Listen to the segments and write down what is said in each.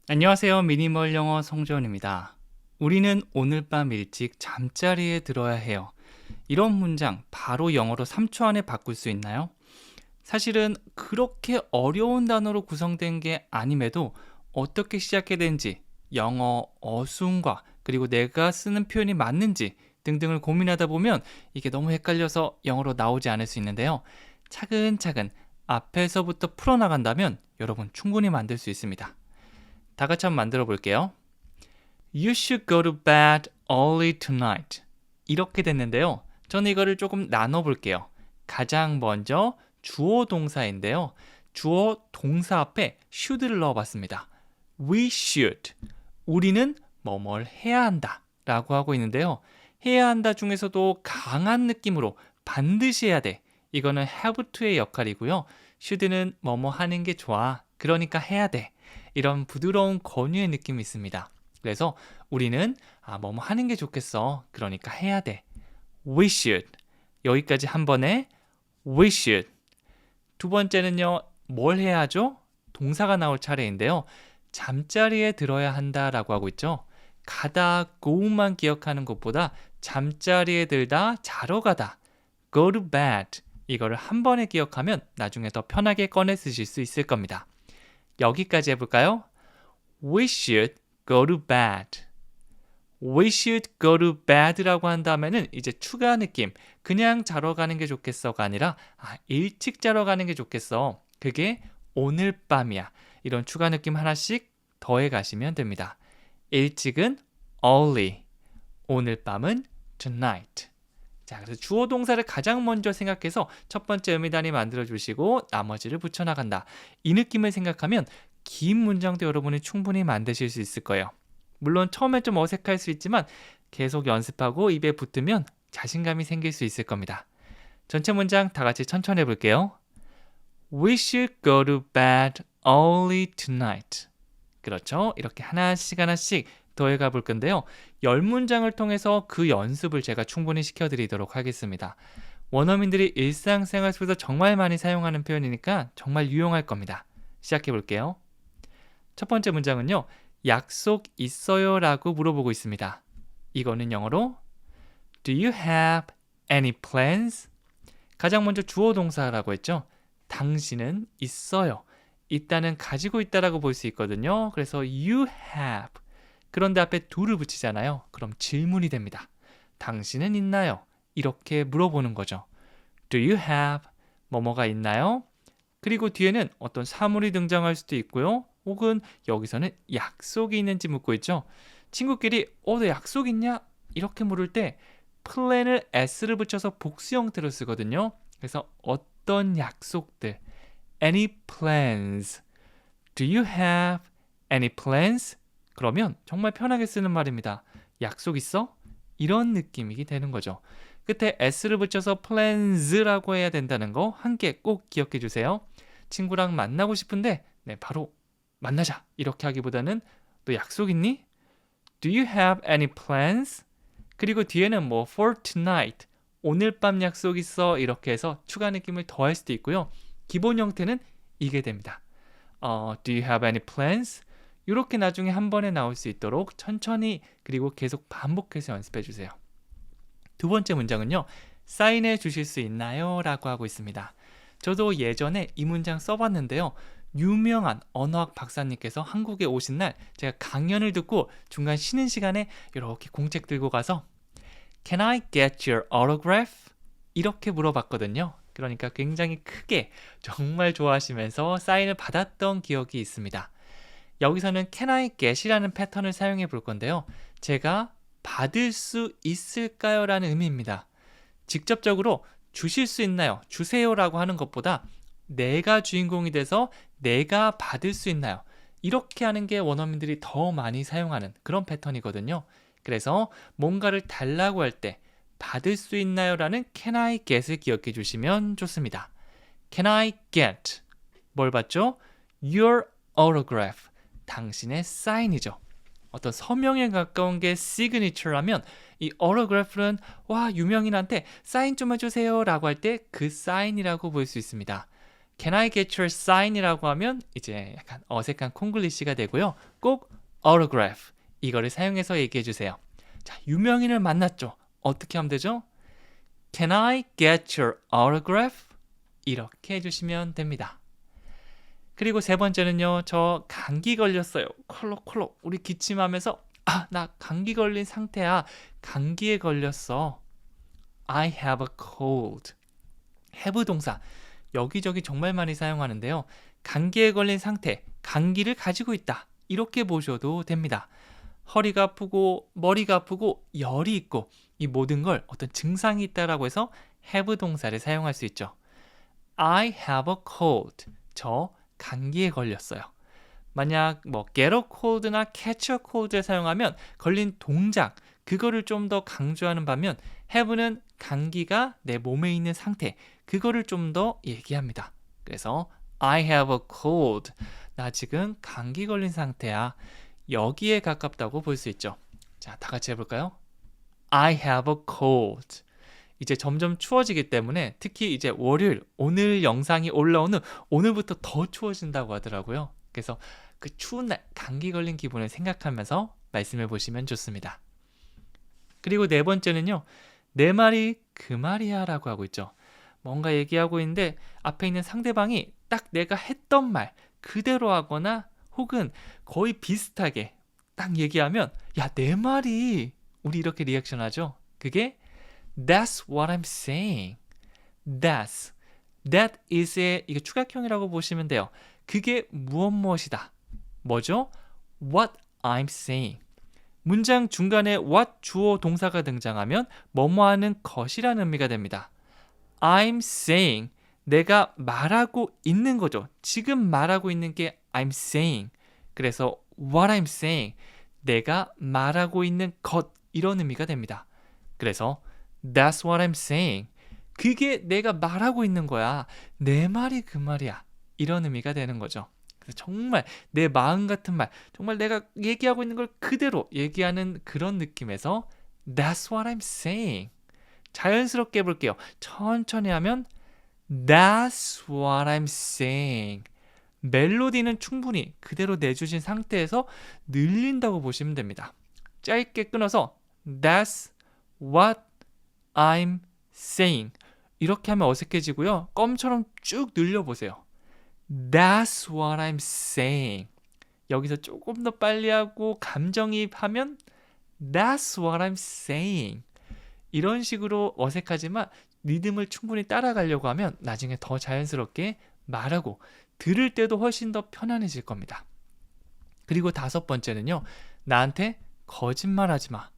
안녕하세요. 미니멀 영어 송재원입니다. 우리는 오늘 밤 일찍 잠자리에 들어야 해요. 이런 문장 바로 영어로 3초 안에 바꿀 수 있나요? 사실은 그렇게 어려운 단어로 구성된 게 아님에도 어떻게 시작해야 되는지, 영어 어순과 그리고 내가 쓰는 표현이 맞는지 등등을 고민하다 보면 이게 너무 헷갈려서 영어로 나오지 않을 수 있는데요. 차근차근 앞에서부터 풀어나간다면 여러분 충분히 만들 수 있습니다. 다 같이 한번 만들어 볼게요. You should go to bed early tonight. 이렇게 됐는데요. 저는 이거를 조금 나눠 볼게요. 가장 먼저 주어 동사인데요. 주어 동사 앞에 should를 넣어 봤습니다. We should. 우리는 뭐뭘 해야 한다 라고 하고 있는데요. 해야 한다 중에서도 강한 느낌으로 반드시 해야 돼. 이거는 have to의 역할이고요. should는 뭐뭐 하는 게 좋아. 그러니까 해야 돼. 이런 부드러운 권유의 느낌이 있습니다. 그래서 우리는 뭐뭐 하는 게 좋겠어. 그러니까 해야 돼. We should. 여기까지 한 번에 we should. 두 번째는요. 뭘 해야 하죠? 동사가 나올 차례인데요. 잠자리에 들어야 한다라고 하고 있죠. 가다, go만 기억하는 것보다 잠자리에 들다, 자러 가다. go to bed. 이거를 한 번에 기억하면 나중에 더 편하게 꺼내 쓰실 수 있을 겁니다. 여기까지 해볼까요? We should go to bed. We should go to bed라고 한 다음에는 이제 추가 느낌, 그냥 자러 가는 게 좋겠어가 아니라 일찍 자러 가는 게 좋겠어. 그게 오늘 밤이야. 이런 추가 느낌 하나씩 더해 가시면 됩니다. 일찍은 early, 오늘 밤은 tonight. 자, 그래서 주어 동사를 가장 먼저 생각해서 첫 번째 의미 단위 만들어 주시고 나머지를 붙여 나간다. 이 느낌을 생각하면 긴 문장도 여러분이 충분히 만드실 수 있을 거예요. 물론 처음에 좀 어색할 수 있지만 계속 연습하고 입에 붙으면 자신감이 생길 수 있을 겁니다. 전체 문장 다 같이 천천히 해볼게요. We should go to bed early tonight. 그렇죠? 이렇게 하나씩 더해가 볼 건데요. 10문장을 통해서 그 연습을 제가 충분히 시켜드리도록 하겠습니다. 원어민들이 일상생활 속에서 정말 많이 사용하는 표현이니까 정말 유용할 겁니다. 시작해 볼게요. 첫 번째 문장은요. 약속 있어요? 라고 물어보고 있습니다. 이거는 영어로 Do you have any plans? 가장 먼저 주어 동사라고 했죠. 당신은 있어요. 있다는 가지고 있다라고 볼 수 있거든요. 그래서 you have. 그런데 앞에 do를 붙이잖아요. 그럼 질문이 됩니다. 당신은 있나요? 이렇게 물어보는 거죠. Do you have? 뭐뭐가 있나요? 그리고 뒤에는 어떤 사물이 등장할 수도 있고요. 혹은 여기서는 약속이 있는지 묻고 있죠. 친구끼리 너 약속 있냐? 이렇게 물을 때 플랜을 s를 붙여서 복수 형태로 쓰거든요. 그래서 어떤 약속들? Any plans? Do you have any plans? 그러면 정말 편하게 쓰는 말입니다. 약속 있어? 이런 느낌이 되는 거죠. 끝에 s를 붙여서 plans라고 해야 된다는 거 한 개 꼭 기억해 주세요. 친구랑 만나고 싶은데 바로 만나자 이렇게 하기보다는 너 약속 있니? Do you have any plans? 그리고 뒤에는 for tonight, 오늘 밤 약속 있어 이렇게 해서 추가 느낌을 더할 수도 있고요. 기본 형태는 이게 됩니다. Do you have any plans? 이렇게 나중에 한 번에 나올 수 있도록 천천히 그리고 계속 반복해서 연습해 주세요. 두 번째 문장은요. 사인해 주실 수 있나요? 라고 하고 있습니다. 저도 예전에 이 문장 써봤는데요. 유명한 언어학 박사님께서 한국에 오신 날 제가 강연을 듣고 중간 쉬는 시간에 이렇게 공책 들고 가서 Can I get your autograph? 이렇게 물어봤거든요. 그러니까 굉장히 크게 정말 좋아하시면서 사인을 받았던 기억이 있습니다. 여기서는 can I get이라는 패턴을 사용해 볼 건데요. 제가 받을 수 있을까요? 라는 의미입니다. 직접적으로 주실 수 있나요? 주세요 라고 하는 것보다 내가 주인공이 돼서 내가 받을 수 있나요? 이렇게 하는 게 원어민들이 더 많이 사용하는 그런 패턴이거든요. 그래서 뭔가를 달라고 할 때 받을 수 있나요? 라는 can I get을 기억해 주시면 좋습니다. Can I get? 뭘 받죠? Your autograph. 당신의 사인이죠. 어떤 서명에 가까운 게 signature라면 이 autograph는 유명인한테 사인 좀 해주세요 라고 할 때 그 사인이라고 볼 수 있습니다. Can I get your sign이라고 하면 이제 약간 어색한 콩글리시가 되고요. 꼭 autograph 이거를 사용해서 얘기해 주세요. 자, 유명인을 만났죠. 어떻게 하면 되죠? Can I get your autograph? 이렇게 해주시면 됩니다. 그리고 세 번째는요. 저 감기 걸렸어요. 콜록콜록 우리 기침하면서 나 감기 걸린 상태야. 감기에 걸렸어. I have a cold. have 동사 여기저기 정말 많이 사용하는데요. 감기에 걸린 상태, 감기를 가지고 있다. 이렇게 보셔도 됩니다. 허리가 아프고 머리가 아프고 열이 있고 이 모든 걸 어떤 증상이 있다라고 해서 have 동사를 사용할 수 있죠. I have a cold. 저 감기에 걸렸어요. 만약 get a cold나 catch a cold를 사용하면 걸린 동작 그거를 좀 더 강조하는 반면 have는 감기가 내 몸에 있는 상태 그거를 좀 더 얘기합니다. 그래서 I have a cold. 나 지금 감기 걸린 상태야. 여기에 가깝다고 볼 수 있죠. 자, 다 같이 해볼까요? I have a cold. 이제 점점 추워지기 때문에 특히 이제 월요일, 오늘 영상이 올라오는 오늘부터 더 추워진다고 하더라고요. 그래서 그 추운 날 감기 걸린 기분을 생각하면서 말씀해 보시면 좋습니다. 그리고 네 번째는요. 내 말이 그 말이야 라고 하고 있죠. 뭔가 얘기하고 있는데 앞에 있는 상대방이 딱 내가 했던 말 그대로 하거나 혹은 거의 비슷하게 딱 얘기하면 야, 내 말이 우리 이렇게 리액션 하죠. 그게 That's what I'm saying. That is의 이게 추각형이라고 보시면 돼요. 그게 무엇이다. 뭐죠? What I'm saying. 문장 중간에 what 주어 동사가 등장하면 뭐뭐하는 것이라는 의미가 됩니다. I'm saying 내가 말하고 있는 거죠. 지금 말하고 있는 게 I'm saying. 그래서 what I'm saying 내가 말하고 있는 것 이런 의미가 됩니다. 그래서 That's what I'm saying. 그게 내가 말하고 있는 거야. 내 말이 그 말이야. 이런 의미가 되는 거죠. 그래서 정말 내 마음 같은 말, 정말 내가 얘기하고 있는 걸 그대로 얘기하는 그런 느낌에서 That's what I'm saying. 자연스럽게 해볼게요. 천천히 하면 That's what I'm saying. 멜로디는 충분히 그대로 내주신 상태에서 늘린다고 보시면 됩니다. 짧게 끊어서 That's what I'm saying. 이렇게 하면 어색해지고요. 껌처럼 쭉 늘려보세요. That's what I'm saying. 여기서 조금 더 빨리 하고 감정이입하면 That's what I'm saying. 이런 식으로 어색하지만 리듬을 충분히 따라가려고 하면 나중에 더 자연스럽게 말하고 들을 때도 훨씬 더 편안해질 겁니다. 그리고 다섯 번째는요. 나한테 거짓말하지 마.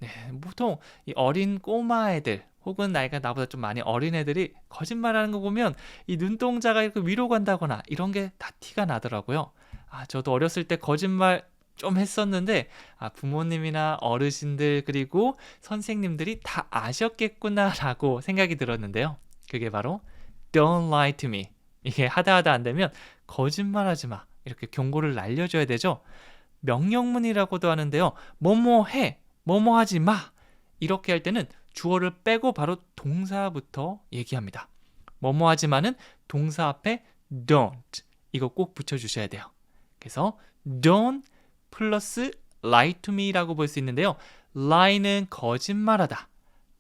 네, 보통 이 어린 꼬마 애들 혹은 나이가 나보다 좀 많이 어린 애들이 거짓말하는 거 보면 이 눈동자가 이렇게 위로 간다거나 이런 게 다 티가 나더라고요. 저도 어렸을 때 거짓말 좀 했었는데 부모님이나 어르신들 그리고 선생님들이 다 아셨겠구나라고 생각이 들었는데요. 그게 바로 Don't lie to me. 이게 하다 안 되면 거짓말하지 마. 이렇게 경고를 날려줘야 되죠. 명령문이라고도 하는데요. 뭐뭐 해, 뭐뭐 하지 마. 이렇게 할 때는 주어를 빼고 바로 동사부터 얘기합니다. 뭐뭐 하지 마는 동사 앞에 don't. 이거 꼭 붙여주셔야 돼요. 그래서 don't 플러스 lie to me라고 볼 수 있는데요. lie는 거짓말하다.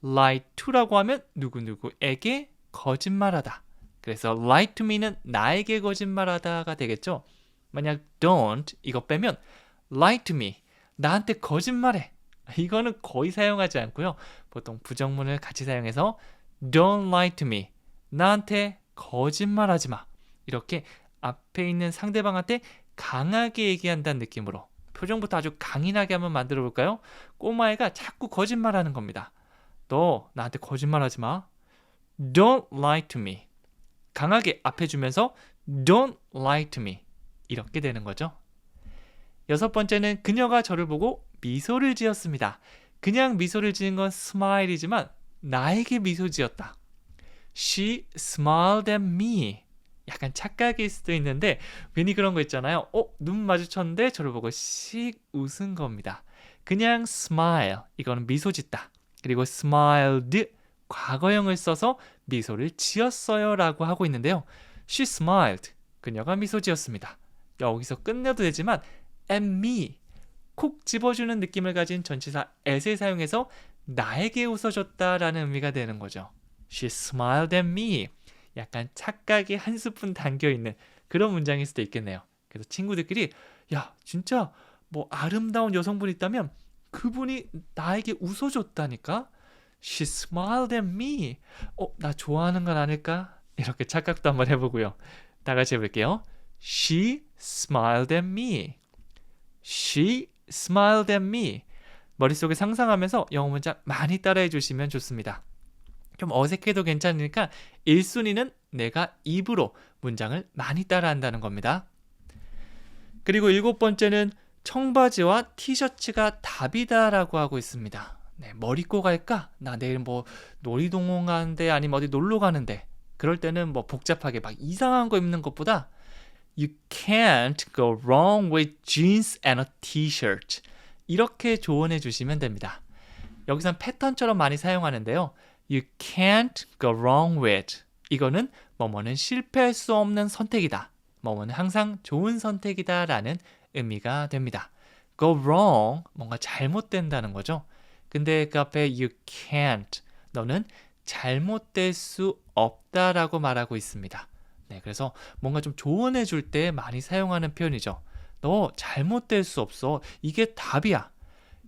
lie to라고 하면 누구누구에게 거짓말하다. 그래서 lie to me는 나에게 거짓말하다가 되겠죠. 만약 don't 이거 빼면 lie to me 나한테 거짓말해. 이거는 거의 사용하지 않고요. 보통 부정문을 같이 사용해서 don't lie to me 나한테 거짓말하지 마. 이렇게 앞에 있는 상대방한테 강하게 얘기한다는 느낌으로 표정부터 아주 강인하게 한번 만들어 볼까요? 꼬마애가 자꾸 거짓말하는 겁니다. 너 나한테 거짓말하지 마. Don't lie to me. 강하게 앞에 주면서 Don't lie to me. 이렇게 되는 거죠. 여섯 번째는 그녀가 저를 보고 미소를 지었습니다. 그냥 미소를 지은 건 smile이지만 나에게 미소 지었다. She smiled at me. 약간 착각일 수도 있는데 괜히 그런 거 있잖아요. 눈 마주쳤는데 저를 보고 씩 웃은 겁니다. 그냥 smile. 이거는 미소 짓다. 그리고 smiled 과거형을 써서 미소를 지었어요 라고 하고 있는데요. She smiled. 그녀가 미소 지었습니다. 여기서 끝내도 되지만 at me, 콕 집어주는 느낌을 가진 전치사 at을 사용해서 나에게 웃어줬다라는 의미가 되는 거죠. She smiled at me. 약간 착각이 한 스푼 담겨있는 그런 문장일 수도 있겠네요. 그래서 친구들끼리 야 진짜 뭐 아름다운 여성분이 있다면 그분이 나에게 웃어줬다니까? She smiled at me. 나 좋아하는 건 아닐까? 이렇게 착각도 한번 해보고요. 다 같이 해볼게요. She smiled at me. She smiled at me. 머릿속에 상상하면서 영어 문장 많이 따라해 주시면 좋습니다. 좀 어색해도 괜찮으니까 1순위는 내가 입으로 문장을 많이 따라한다는 겁니다. 그리고 7번째는 청바지와 티셔츠가 답이다라고 하고 있습니다. 네, 뭘 입고 갈까? 나 내일 뭐 놀이동원 가는데 아니면 어디 놀러 가는데 그럴 때는 뭐 복잡하게 막 이상한 거 입는 것보다 You can't go wrong with jeans and a t-shirt. 이렇게 조언해 주시면 됩니다. 여기선 패턴처럼 많이 사용하는데요. You can't go wrong with. 이거는 뭐뭐는 실패할 수 없는 선택이다. 뭐뭐는 항상 좋은 선택이다 라는 의미가 됩니다. Go wrong, 뭔가 잘못된다는 거죠. 근데 그 앞에 you can't, 너는 잘못될 수 없다라고 말하고 있습니다. 네, 그래서 뭔가 좀 조언해 줄 때 많이 사용하는 표현이죠. 너 잘못될 수 없어. 이게 답이야.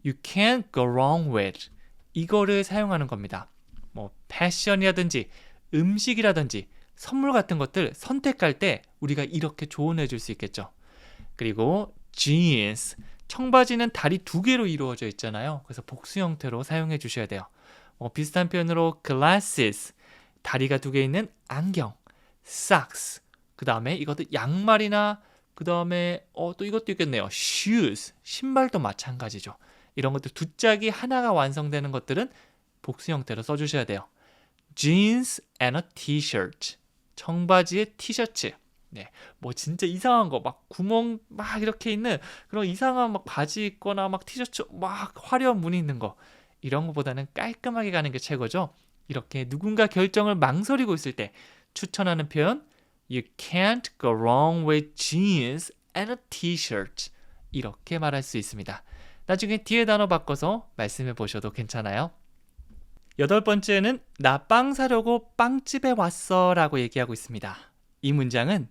You can't go wrong with. 이거를 사용하는 겁니다. 뭐 패션이라든지 음식이라든지 선물 같은 것들 선택할 때 우리가 이렇게 조언해 줄 수 있겠죠. 그리고 jeans, 청바지는 다리 2개로 이루어져 있잖아요. 그래서 복수 형태로 사용해 주셔야 돼요. 비슷한 표현으로 glasses, 다리가 2개 있는 안경, socks, 그 다음에 이것도 양말이나 그 다음에 또 이것도 있겠네요. shoes, 신발도 마찬가지죠. 이런 것들 2짝이 하나가 완성되는 것들은 복수 형태로 써주셔야 돼요. jeans and a t-shirt, 청바지에 티셔츠. 네, 뭐 진짜 이상한 거 막 구멍 막 이렇게 있는 그런 이상한 막 바지 입거나 막 티셔츠 막 화려한 무늬 있는 거 이런 거보다는 깔끔하게 가는 게 최고죠. 이렇게 누군가 결정을 망설이고 있을 때 추천하는 표현 You can't go wrong with jeans and a t-shirt. 이렇게 말할 수 있습니다. 나중에 뒤에 단어 바꿔서 말씀해 보셔도 괜찮아요. 8번째는 나 빵 사려고 빵집에 왔어 라고 얘기하고 있습니다. 이 문장은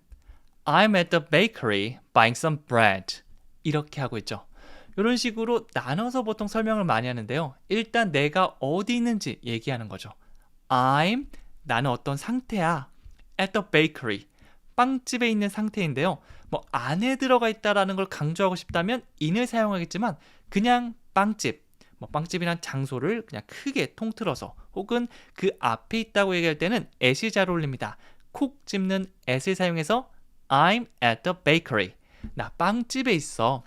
I'm at the bakery buying some bread. 이렇게 하고 있죠. 이런 식으로 나눠서 보통 설명을 많이 하는데요. 일단 내가 어디 있는지 얘기하는 거죠. I'm, 나는 어떤 상태야. at the bakery, 빵집에 있는 상태인데요. 뭐 안에 들어가 있다라는 걸 강조하고 싶다면 in을 사용하겠지만 그냥 빵집, 뭐 빵집이란 장소를 그냥 크게 통틀어서 혹은 그 앞에 있다고 얘기할 때는 at이 잘 어울립니다. 콕 집는 at을 사용해서 I'm at the bakery. 나 빵집에 있어.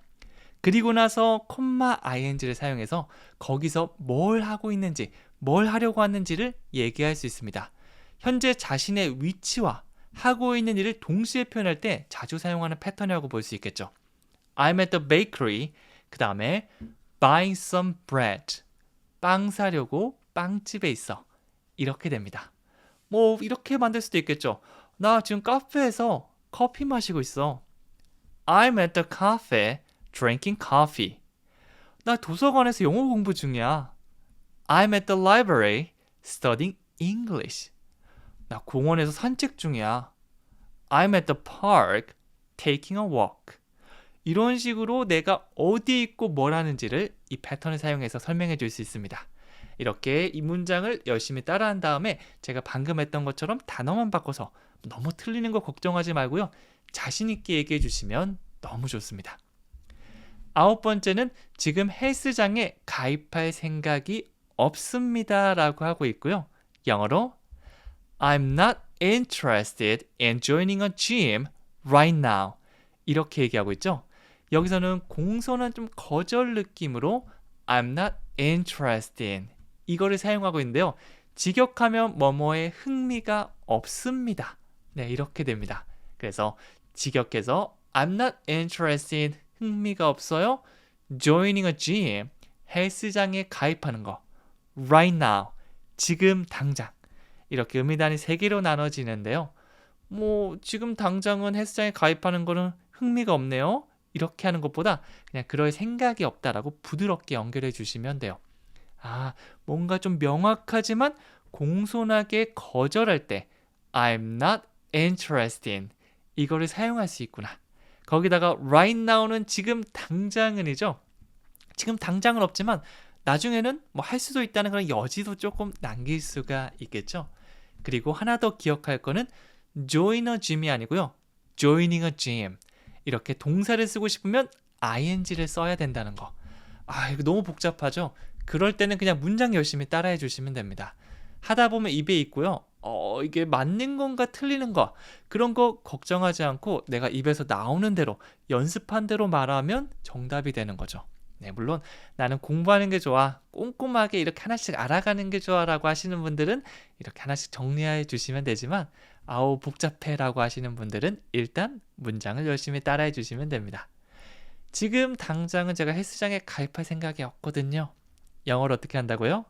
그리고 나서 ing를 사용해서 거기서 뭘 하고 있는지, 뭘 하려고 하는지를 얘기할 수 있습니다. 현재 자신의 위치와 하고 있는 일을 동시에 표현할 때 자주 사용하는 패턴이라고 볼 수 있겠죠. I'm at the bakery. 그 다음에 buying some bread. 빵 사려고 빵집에 있어. 이렇게 됩니다. 뭐 이렇게 만들 수도 있겠죠. 나 지금 카페에서 커피 마시고 있어. I'm at the cafe drinking coffee. 나 도서관에서 영어 공부 중이야. I'm at the library studying English. 나 공원에서 산책 중이야. I'm at the park taking a walk. 이런 식으로 내가 어디에 있고 뭘 하는지를 이 패턴을 사용해서 설명해 줄 수 있습니다. 이렇게 이 문장을 열심히 따라한 다음에 제가 방금 했던 것처럼 단어만 바꿔서 너무 틀리는 거 걱정하지 말고요. 자신 있게 얘기해 주시면 너무 좋습니다. 9번째는 지금 헬스장에 가입할 생각이 없습니다 라고 하고 있고요. 영어로 I'm not interested in joining a gym right now. 이렇게 얘기하고 있죠. 여기서는 공손한 좀 거절 느낌으로 I'm not interested in 이거를 사용하고 있는데요. 직역하면 뭐뭐에 흥미가 없습니다. 네, 이렇게 됩니다. 그래서 직역해서 I'm not interested, 흥미가 없어요. Joining a gym, 헬스장에 가입하는 거. Right now, 지금 당장. 이렇게 의미단이 3개로 나눠지는데요. 뭐 지금 당장은 헬스장에 가입하는 거는 흥미가 없네요. 이렇게 하는 것보다 그냥 그럴 생각이 없다라고 부드럽게 연결해 주시면 돼요. 아, 뭔가 좀 명확하지만 공손하게 거절할 때 I'm not interested in 이거를 사용할 수 있구나. 거기다가 right now는 지금 당장은이죠. 지금 당장은 없지만 나중에는 뭐 할 수도 있다는 그런 여지도 조금 남길 수가 있겠죠. 그리고 하나 더 기억할 거는 join a gym이 아니고요. joining a gym. 이렇게 동사를 쓰고 싶으면 ing를 써야 된다는 거. 아, 이거 너무 복잡하죠? 그럴 때는 그냥 문장 열심히 따라해 주시면 됩니다. 하다 보면 입에 있고요. 이게 맞는 건가 틀리는 거 그런 거 걱정하지 않고 내가 입에서 나오는 대로 연습한 대로 말하면 정답이 되는 거죠. 네, 물론 나는 공부하는 게 좋아. 꼼꼼하게 이렇게 하나씩 알아가는 게 좋아라고 하시는 분들은 이렇게 하나씩 정리해 주시면 되지만 아우 복잡해라고 하시는 분들은 일단 문장을 열심히 따라해 주시면 됩니다. 지금 당장은 제가 헬스장에 가입할 생각이 없거든요. 영어로 어떻게 한다고요?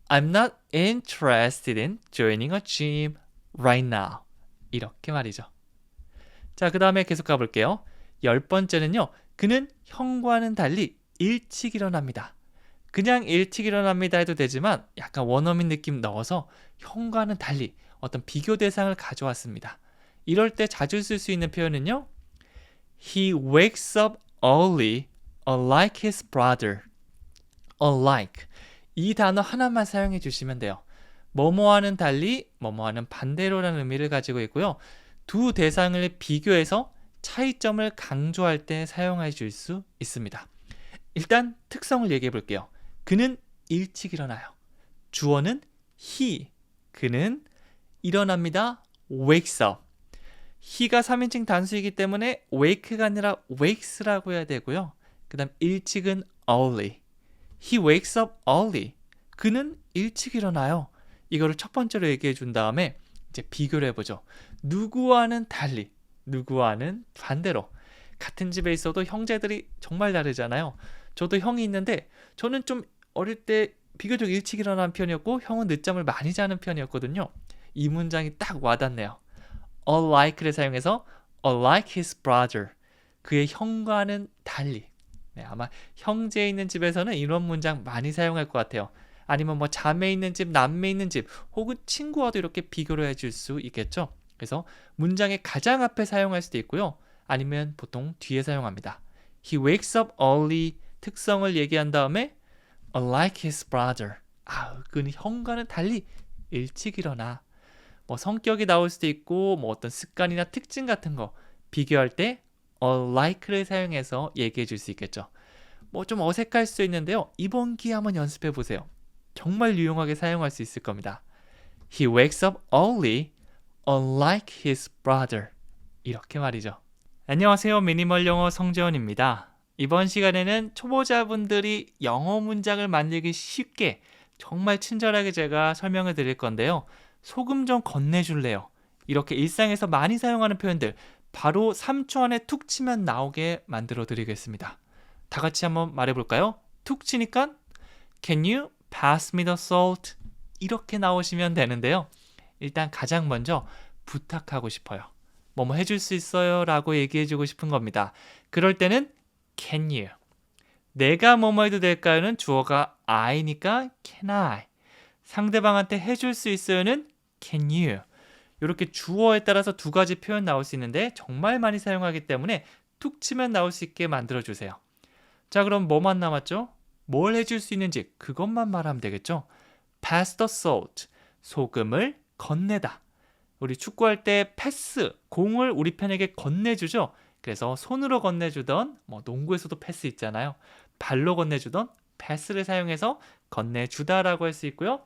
I'm not interested in joining a gym right now. 이렇게 말이죠. 자, 그 다음에 계속 가볼게요. 10번째는요. 그는 형과는 달리 일찍 일어납니다. 그냥 일찍 일어납니다 해도 되지만 약간 원어민 느낌 넣어서 형과는 달리 어떤 비교 대상을 가져왔습니다. 이럴 때 자주 쓸 수 있는 표현은요. He wakes up early, unlike his brother. unlike. 이 단어 하나만 사용해 주시면 돼요. 뭐뭐와는 달리, 뭐뭐와는 반대로라는 의미를 가지고 있고요. 두 대상을 비교해서 차이점을 강조할 때 사용해 줄 수 있습니다. 일단 특성을 얘기해 볼게요. 그는 일찍 일어나요. 주어는 he. 그는 일어납니다. wakes up. he가 3인칭 단수이기 때문에 wake가 아니라 wakes라고 해야 되고요. 그 다음 일찍은 early. He wakes up early. 그는 일찍 일어나요. 이거를 첫 번째로 얘기해 준 다음에 이제 비교를 해보죠. 누구와는 달리, 누구와는 반대로. 같은 집에 있어도 형제들이 정말 다르잖아요. 저도 형이 있는데 저는 좀 어릴 때 비교적 일찍 일어나는 편이었고 형은 늦잠을 많이 자는 편이었거든요. 이 문장이 딱 와닿네요. unlike를 사용해서 unlike his brother. 그의 형과는 달리. 네, 아마 형제 있는 집에서는 이런 문장 많이 사용할 것 같아요. 아니면 뭐 자매 있는 집, 남매 있는 집, 혹은 친구와도 이렇게 비교를 해줄 수 있겠죠. 그래서 문장의 가장 앞에 사용할 수도 있고요. 아니면 보통 뒤에 사용합니다. He wakes up early 특성을 얘기한 다음에 unlike his brother. 그는 형과는 달리 일찍 일어나. 뭐 성격이 나올 수도 있고 뭐 어떤 습관이나 특징 같은 거 비교할 때 unlike를 사용해서 얘기해 줄 수 있겠죠. 뭐 좀 어색할 수 있는데요. 이번 기회에 한번 연습해 보세요. 정말 유용하게 사용할 수 있을 겁니다. He wakes up early, unlike his brother. 이렇게 말이죠. 안녕하세요. 미니멀 영어 성재원입니다. 이번 시간에는 초보자분들이 영어 문장을 만들기 쉽게 정말 친절하게 제가 설명을 드릴 건데요. 소금 좀 건네줄래요. 이렇게 일상에서 많이 사용하는 표현들 바로 3초 안에 툭 치면 나오게 만들어 드리겠습니다. 다 같이 한번 말해볼까요? 툭 치니까 Can you pass me the salt? 이렇게 나오시면 되는데요. 일단 가장 먼저 부탁하고 싶어요. 뭐뭐 해줄 수 있어요? 라고 얘기해주고 싶은 겁니다. 그럴 때는 Can you? 내가 뭐뭐 해도 될까요는 주어가 I니까 Can I? 상대방한테 해줄 수 있어요는 Can you? 이렇게 주어에 따라서 두 가지 표현 나올 수 있는데 정말 많이 사용하기 때문에 툭 치면 나올 수 있게 만들어주세요. 자, 그럼 뭐만 남았죠? 뭘 해줄 수 있는지 그것만 말하면 되겠죠? Pass the salt. 소금을 건네다. 우리 축구할 때 패스, 공을 우리 편에게 건네주죠? 그래서 손으로 건네주던 뭐 농구에서도 패스 있잖아요. 발로 건네주던 패스를 사용해서 건네주다라고 할 수 있고요.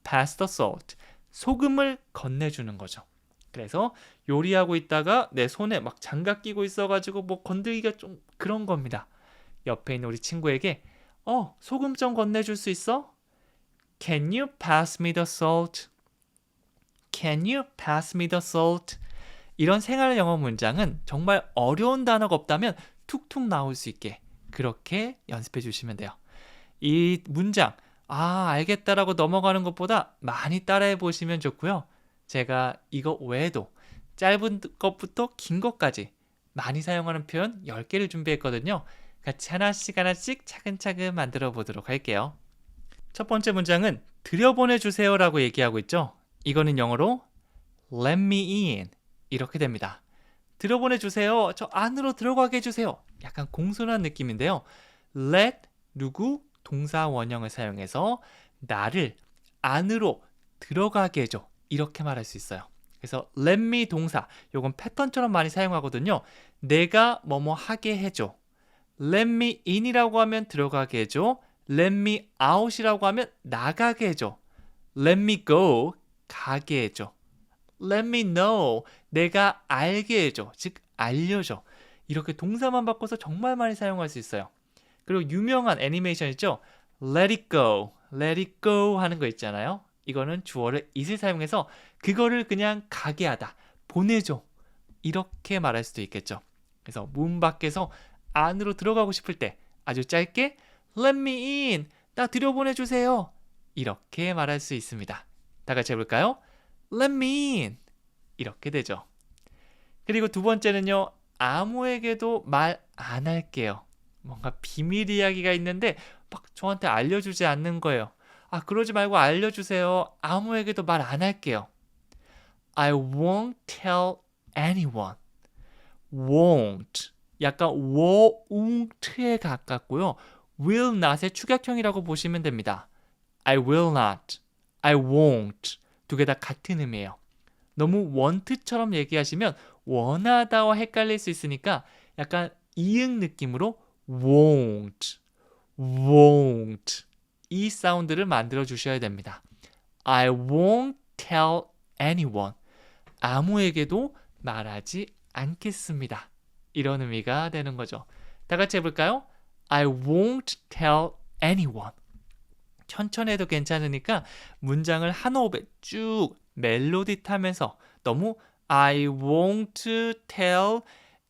Pass the salt. 소금을 건네주는 거죠. 그래서 요리하고 있다가 내 손에 막 장갑 끼고 있어가지고 뭐 건드기가 좀 그런 겁니다. 옆에 있는 우리 친구에게 소금 좀 건네줄 수 있어? Can you pass me the salt? Can you pass me the salt? 이런 생활 영어 문장은 정말 어려운 단어가 없다면 툭툭 나올 수 있게 그렇게 연습해 주시면 돼요. 이 문장 알겠다라고 넘어가는 것보다 많이 따라해 보시면 좋고요. 제가 이거 외에도 짧은 것부터 긴 것까지 많이 사용하는 표현 10개를 준비했거든요. 같이 하나씩 차근차근 만들어 보도록 할게요. 첫 번째 문장은 들여보내주세요 라고 얘기하고 있죠. 이거는 영어로 Let me in 이렇게 됩니다. 들여보내주세요. 저 안으로 들어가게 해주세요. 약간 공손한 느낌인데요. Let 누구 동사 원형을 사용해서 나를 안으로 들어가게 해줘. 이렇게 말할 수 있어요. 그래서 let me 동사 요건 패턴처럼 많이 사용하거든요. 내가 뭐뭐 하게 해줘. let me in이라고 하면 들어가게 해줘. let me out이라고 하면 나가게 해줘. let me go 가게 해줘. let me know 내가 알게 해줘. 즉 알려줘. 이렇게 동사만 바꿔서 정말 많이 사용할 수 있어요. 그리고 유명한 애니메이션 있죠? let it go, let it go 하는 거 있잖아요. 이거는 주어를 it을 사용해서 그거를 그냥 가게 하다, 보내줘. 이렇게 말할 수도 있겠죠. 그래서 문 밖에서 안으로 들어가고 싶을 때 아주 짧게 let me in, 나 들여보내주세요. 이렇게 말할 수 있습니다. 다 같이 해볼까요? let me in. 이렇게 되죠. 그리고 두 번째는요. 아무에게도 말 안 할게요. 뭔가 비밀 이야기가 있는데 막 저한테 알려주지 않는 거예요. 아, 그러지 말고 알려주세요. 아무에게도 말 안 할게요. I won't tell anyone. won't. 약간 won't에 가깝고요. will not의 축약형이라고 보시면 됩니다. I will not. I won't. 두 개 다 같은 의미예요. 너무 want처럼 얘기하시면 원하다와 헷갈릴 수 있으니까 약간 이응 느낌으로 won't. won't. 이 사운드를 만들어 주셔야 됩니다. I won't tell anyone. 아무에게도 말하지 않겠습니다. 이런 의미가 되는 거죠. 다 같이 해볼까요? I won't tell anyone. 천천히 해도 괜찮으니까 문장을 한 호흡에 쭉 멜로디 타면서 너무 I won't tell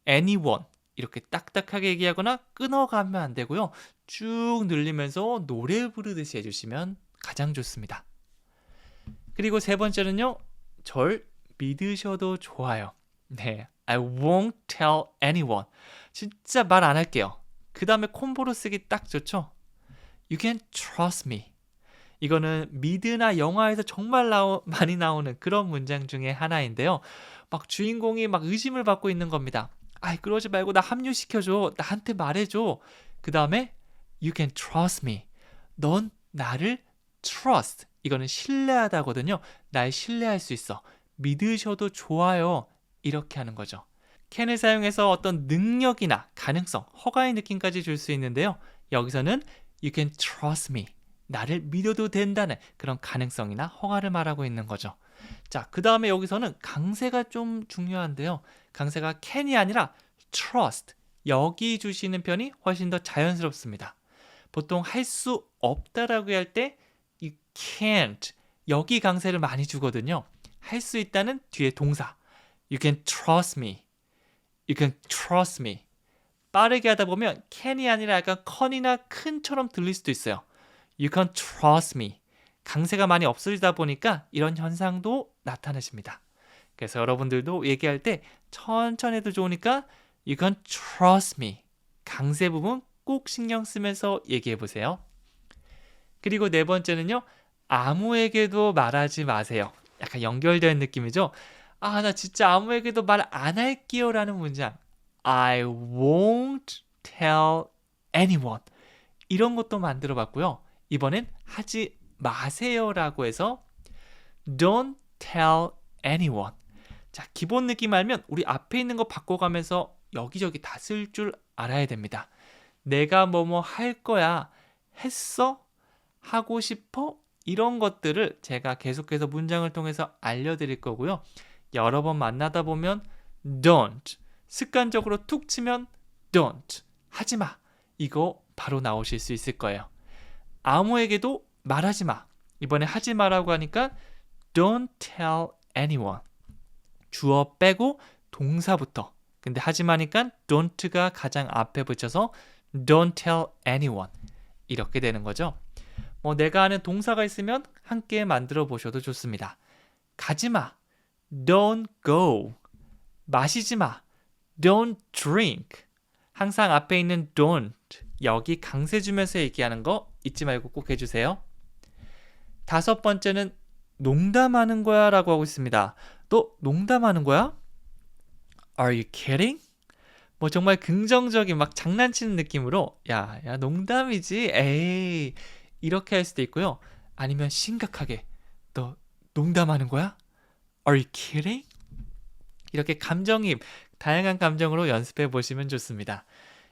anyone 이렇게 딱딱하게 얘기하거나 끊어가면 안 되고요. 쭉 늘리면서 노래 부르듯이 해주시면 가장 좋습니다. 그리고 세 번째는요. 절 믿으셔도 좋아요. 네, I won't tell anyone. 진짜 말 안 할게요. 그 다음에 콤보로 쓰기 딱 좋죠. You can trust me. 이거는 미드나 영화에서 정말 많이 나오는 그런 문장 중에 하나인데요. 막 주인공이 막 의심을 받고 있는 겁니다. 아이, 그러지 말고 나 합류시켜줘. 나한테 말해줘. 그 다음에 You can trust me. 넌 나를 trust. 이거는 신뢰하다거든요. 날 신뢰할 수 있어. 믿으셔도 좋아요. 이렇게 하는 거죠. can을 사용해서 어떤 능력이나 가능성, 허가의 느낌까지 줄 수 있는데요. 여기서는 You can trust me. 나를 믿어도 된다는 그런 가능성이나 허가를 말하고 있는 거죠. 자, 그 다음에 여기서는 강세가 좀 중요한데요. 강세가 can이 아니라 trust. 여기 주시는 편이 훨씬 더 자연스럽습니다. 보통 할 수 없다라고 할 때 you can't. 여기 강세를 많이 주거든요. 할 수 있다는 뒤에 동사. You can trust me. You can trust me. 빠르게 하다 보면 can이 아니라 약간 con이나 큰처럼 들릴 수도 있어요. You can trust me. 강세가 많이 없어지다 보니까 이런 현상도 나타나십니다. 그래서 여러분들도 얘기할 때 천천히 해도 좋으니까 You can trust me. 강세 부분 꼭 신경 쓰면서 얘기해 보세요. 그리고 네 번째는요. 아무에게도 말하지 마세요. 약간 연결된 느낌이죠. 아, 나 진짜 아무에게도 말 안 할게요 라는 문장. I won't tell anyone. 이런 것도 만들어 봤고요. 이번엔 하지 마세요라고 해서 Don't tell anyone. 자, 기본 느낌 알면 우리 앞에 있는 거 바꿔가면서 여기저기 다 쓸 줄 알아야 됩니다. 내가 뭐뭐 할 거야. 했어? 하고 싶어? 이런 것들을 제가 계속해서 문장을 통해서 알려드릴 거고요. 여러 번 만나다 보면 don't. 습관적으로 툭 치면 don't. 하지 마. 이거 바로 나오실 수 있을 거예요. 아무에게도 말하지 마. 이번에 하지 마라고 하니까 don't tell anyone. 주어 빼고 동사부터. 근데 하지 마니까 don't가 가장 앞에 붙여서 don't tell anyone. 이렇게 되는 거죠. 내가 아는 동사가 있으면 함께 만들어 보셔도 좋습니다. 가지 마. Don't go. 마시지 마. Don't drink. 항상 앞에 있는 don't, 여기 강세 주면서 얘기하는 거 잊지 말고 꼭 해주세요. 5번째는 농담하는 거야 라고 하고 있습니다. 너 농담하는 거야? Are you kidding? 뭐 정말 긍정적인 막 장난치는 느낌으로 야 농담이지 에이 이렇게 할 수도 있고요. 아니면 심각하게 너 농담하는 거야? Are you kidding? 이렇게 감정이입, 다양한 감정으로 연습해 보시면 좋습니다.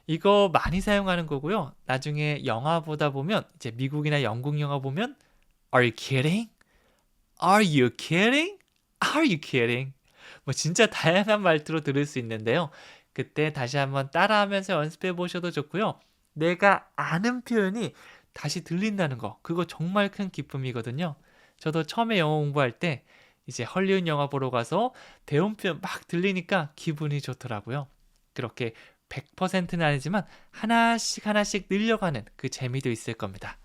이거 많이 사용하는 거고요. 나중에 영화 보다 보면 이제 미국이나 영국 영화 보면 Are you kidding? Are you kidding? Are you kidding? 뭐 진짜 다양한 말투로 들을 수 있는데요. 그때 다시 한번 따라하면서 연습해 보셔도 좋고요. 내가 아는 표현이 다시 들린다는 거, 그거 정말 큰 기쁨이거든요. 저도 처음에 영어 공부할 때 이제 헐리우드 영화 보러 가서 배운 표현 막 들리니까 기분이 좋더라고요. 그렇게 100%는 아니지만 하나씩 늘려가는 그 재미도 있을 겁니다.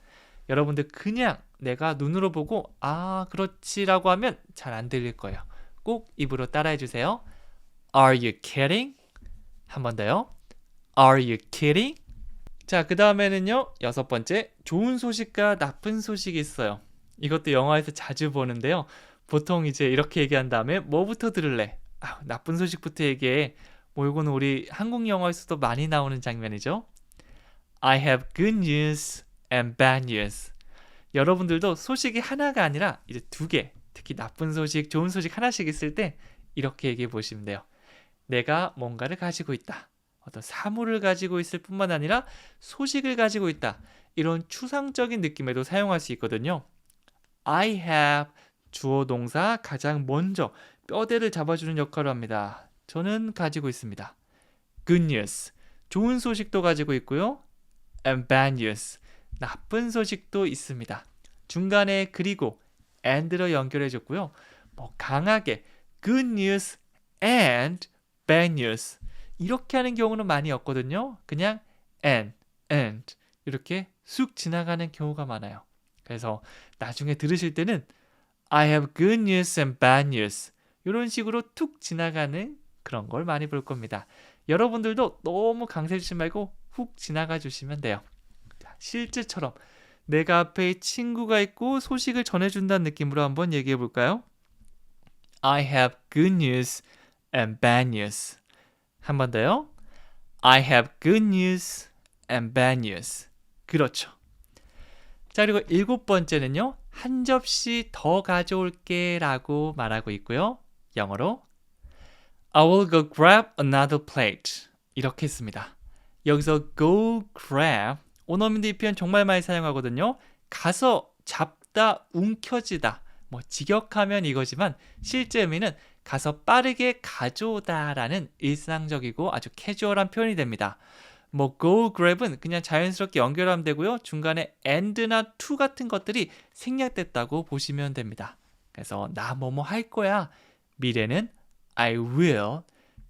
여러분들 그냥 내가 눈으로 보고 아 그렇지라고 하면 잘 안 들릴 거예요. 꼭 입으로 따라해 주세요. Are you kidding? 한 번 더요. Are you kidding? 자, 그 다음에는요. 6번째, 좋은 소식과 나쁜 소식이 있어요. 이것도 영화에서 자주 보는데요. 보통 이제 이렇게 얘기한 다음에 뭐부터 들을래? 나쁜 소식부터 얘기해. 뭐 이거는 우리 한국 영화에서도 많이 나오는 장면이죠. I have good news and bad news. 여러분들도 소식이 하나가 아니라 이제 2개, 특히 나쁜 소식, 좋은 소식 하나씩 있을 때 이렇게 얘기해 보시면 돼요. 내가 뭔가를 가지고 있다. 어떤 사물을 가지고 있을 뿐만 아니라 소식을 가지고 있다. 이런 추상적인 느낌에도 사용할 수 있거든요. I have 주어 동사 가장 먼저 뼈대를 잡아주는 역할을 합니다. 저는 가지고 있습니다. Good news, 좋은 소식도 가지고 있고요. And bad news, 나쁜 소식도 있습니다. 중간에 그리고 and로 연결해줬고요. 뭐 강하게 good news and bad news 이렇게 하는 경우는 많이 없거든요. 그냥 and 이렇게 쑥 지나가는 경우가 많아요. 그래서 나중에 들으실 때는 I have good news and bad news 이런 식으로 툭 지나가는 그런 걸 많이 볼 겁니다. 여러분들도 너무 강세 주지 말고 훅 지나가 주시면 돼요. 실제처럼 내가 앞에 친구가 있고 소식을 전해준다는 느낌으로 한번 얘기해 볼까요? I have good news and bad news. 한 번 더요. I have good news and bad news. 그렇죠. 자, 그리고 7번째는요. 한 접시 더 가져올게 라고 말하고 있고요. 영어로 I will go grab another plate. 이렇게 했습니다. 여기서 go grab, 원어민들 이 표현 정말 많이 사용하거든요. 가서 잡다, 움켜쥐다, 뭐 직역하면 이거지만 실제 의미는 가서 빠르게 가져오다 라는 일상적이고 아주 캐주얼한 표현이 됩니다. 뭐 go grab은 그냥 자연스럽게 연결하면 되고요. 중간에 and나 to 같은 것들이 생략됐다고 보시면 됩니다. 그래서 나 뭐뭐 할 거야. 미래는 I will.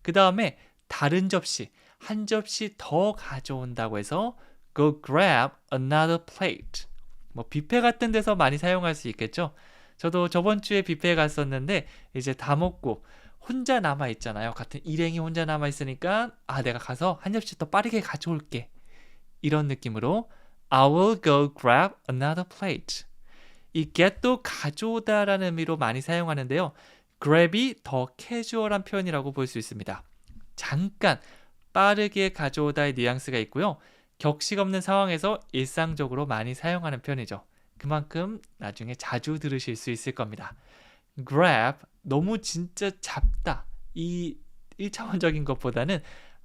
그 다음에 다른 접시, 한 접시 더 가져온다고 해서 go grab another plate. 뭐 뷔페 같은 데서 많이 사용할 수 있겠죠. 저도 저번 주에 뷔페에 갔었는데 이제 다 먹고 혼자 남아 있잖아요. 같은 일행이 혼자 남아 있으니까 내가 가서 한 접시 더 빠르게 가져올게. 이런 느낌으로 I will go grab another plate. 이 get도 가져오다라는 의미로 많이 사용하는데요. grab이 더 캐주얼한 표현이라고 볼 수 있습니다. 잠깐 빠르게 가져오다의 뉘앙스가 있고요. 격식 없는 상황에서 일상적으로 많이 사용하는 표현이죠. 그만큼 나중에 자주 들으실 수 있을 겁니다. grab, 너무 진짜 잡다. 이 1차원적인 것보다는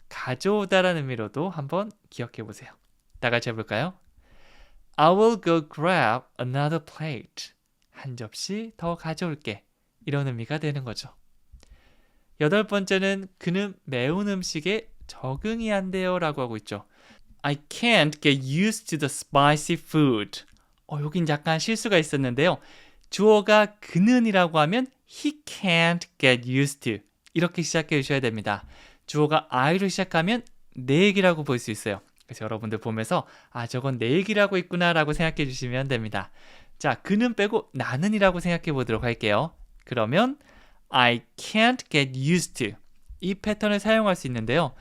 가져오다라는 의미로도 한번 기억해 보세요. 다 같이 해볼까요? I will go grab another plate. 한 접시 더 가져올게. 이런 의미가 되는 거죠. 8번째는 그는 매운 음식에 적응이 안 돼요 라고 하고 있죠. I can't get used to the spicy food. 여긴 약간 실수가 있었는데요. 주어가 그는이라고 하면 he can't get used to 이렇게 시작해 주셔야 됩니다. 주어가 I로 시작하면 내 얘기라고 볼 수 있어요. 그래서 여러분들 보면서 저건 내 얘기라고 있구나 라고 생각해 주시면 됩니다. 자, 그는 빼고 나는이라고 생각해 보도록 할게요. 그러면 I can't get used to 이 패턴을 사용할 수 있는데요.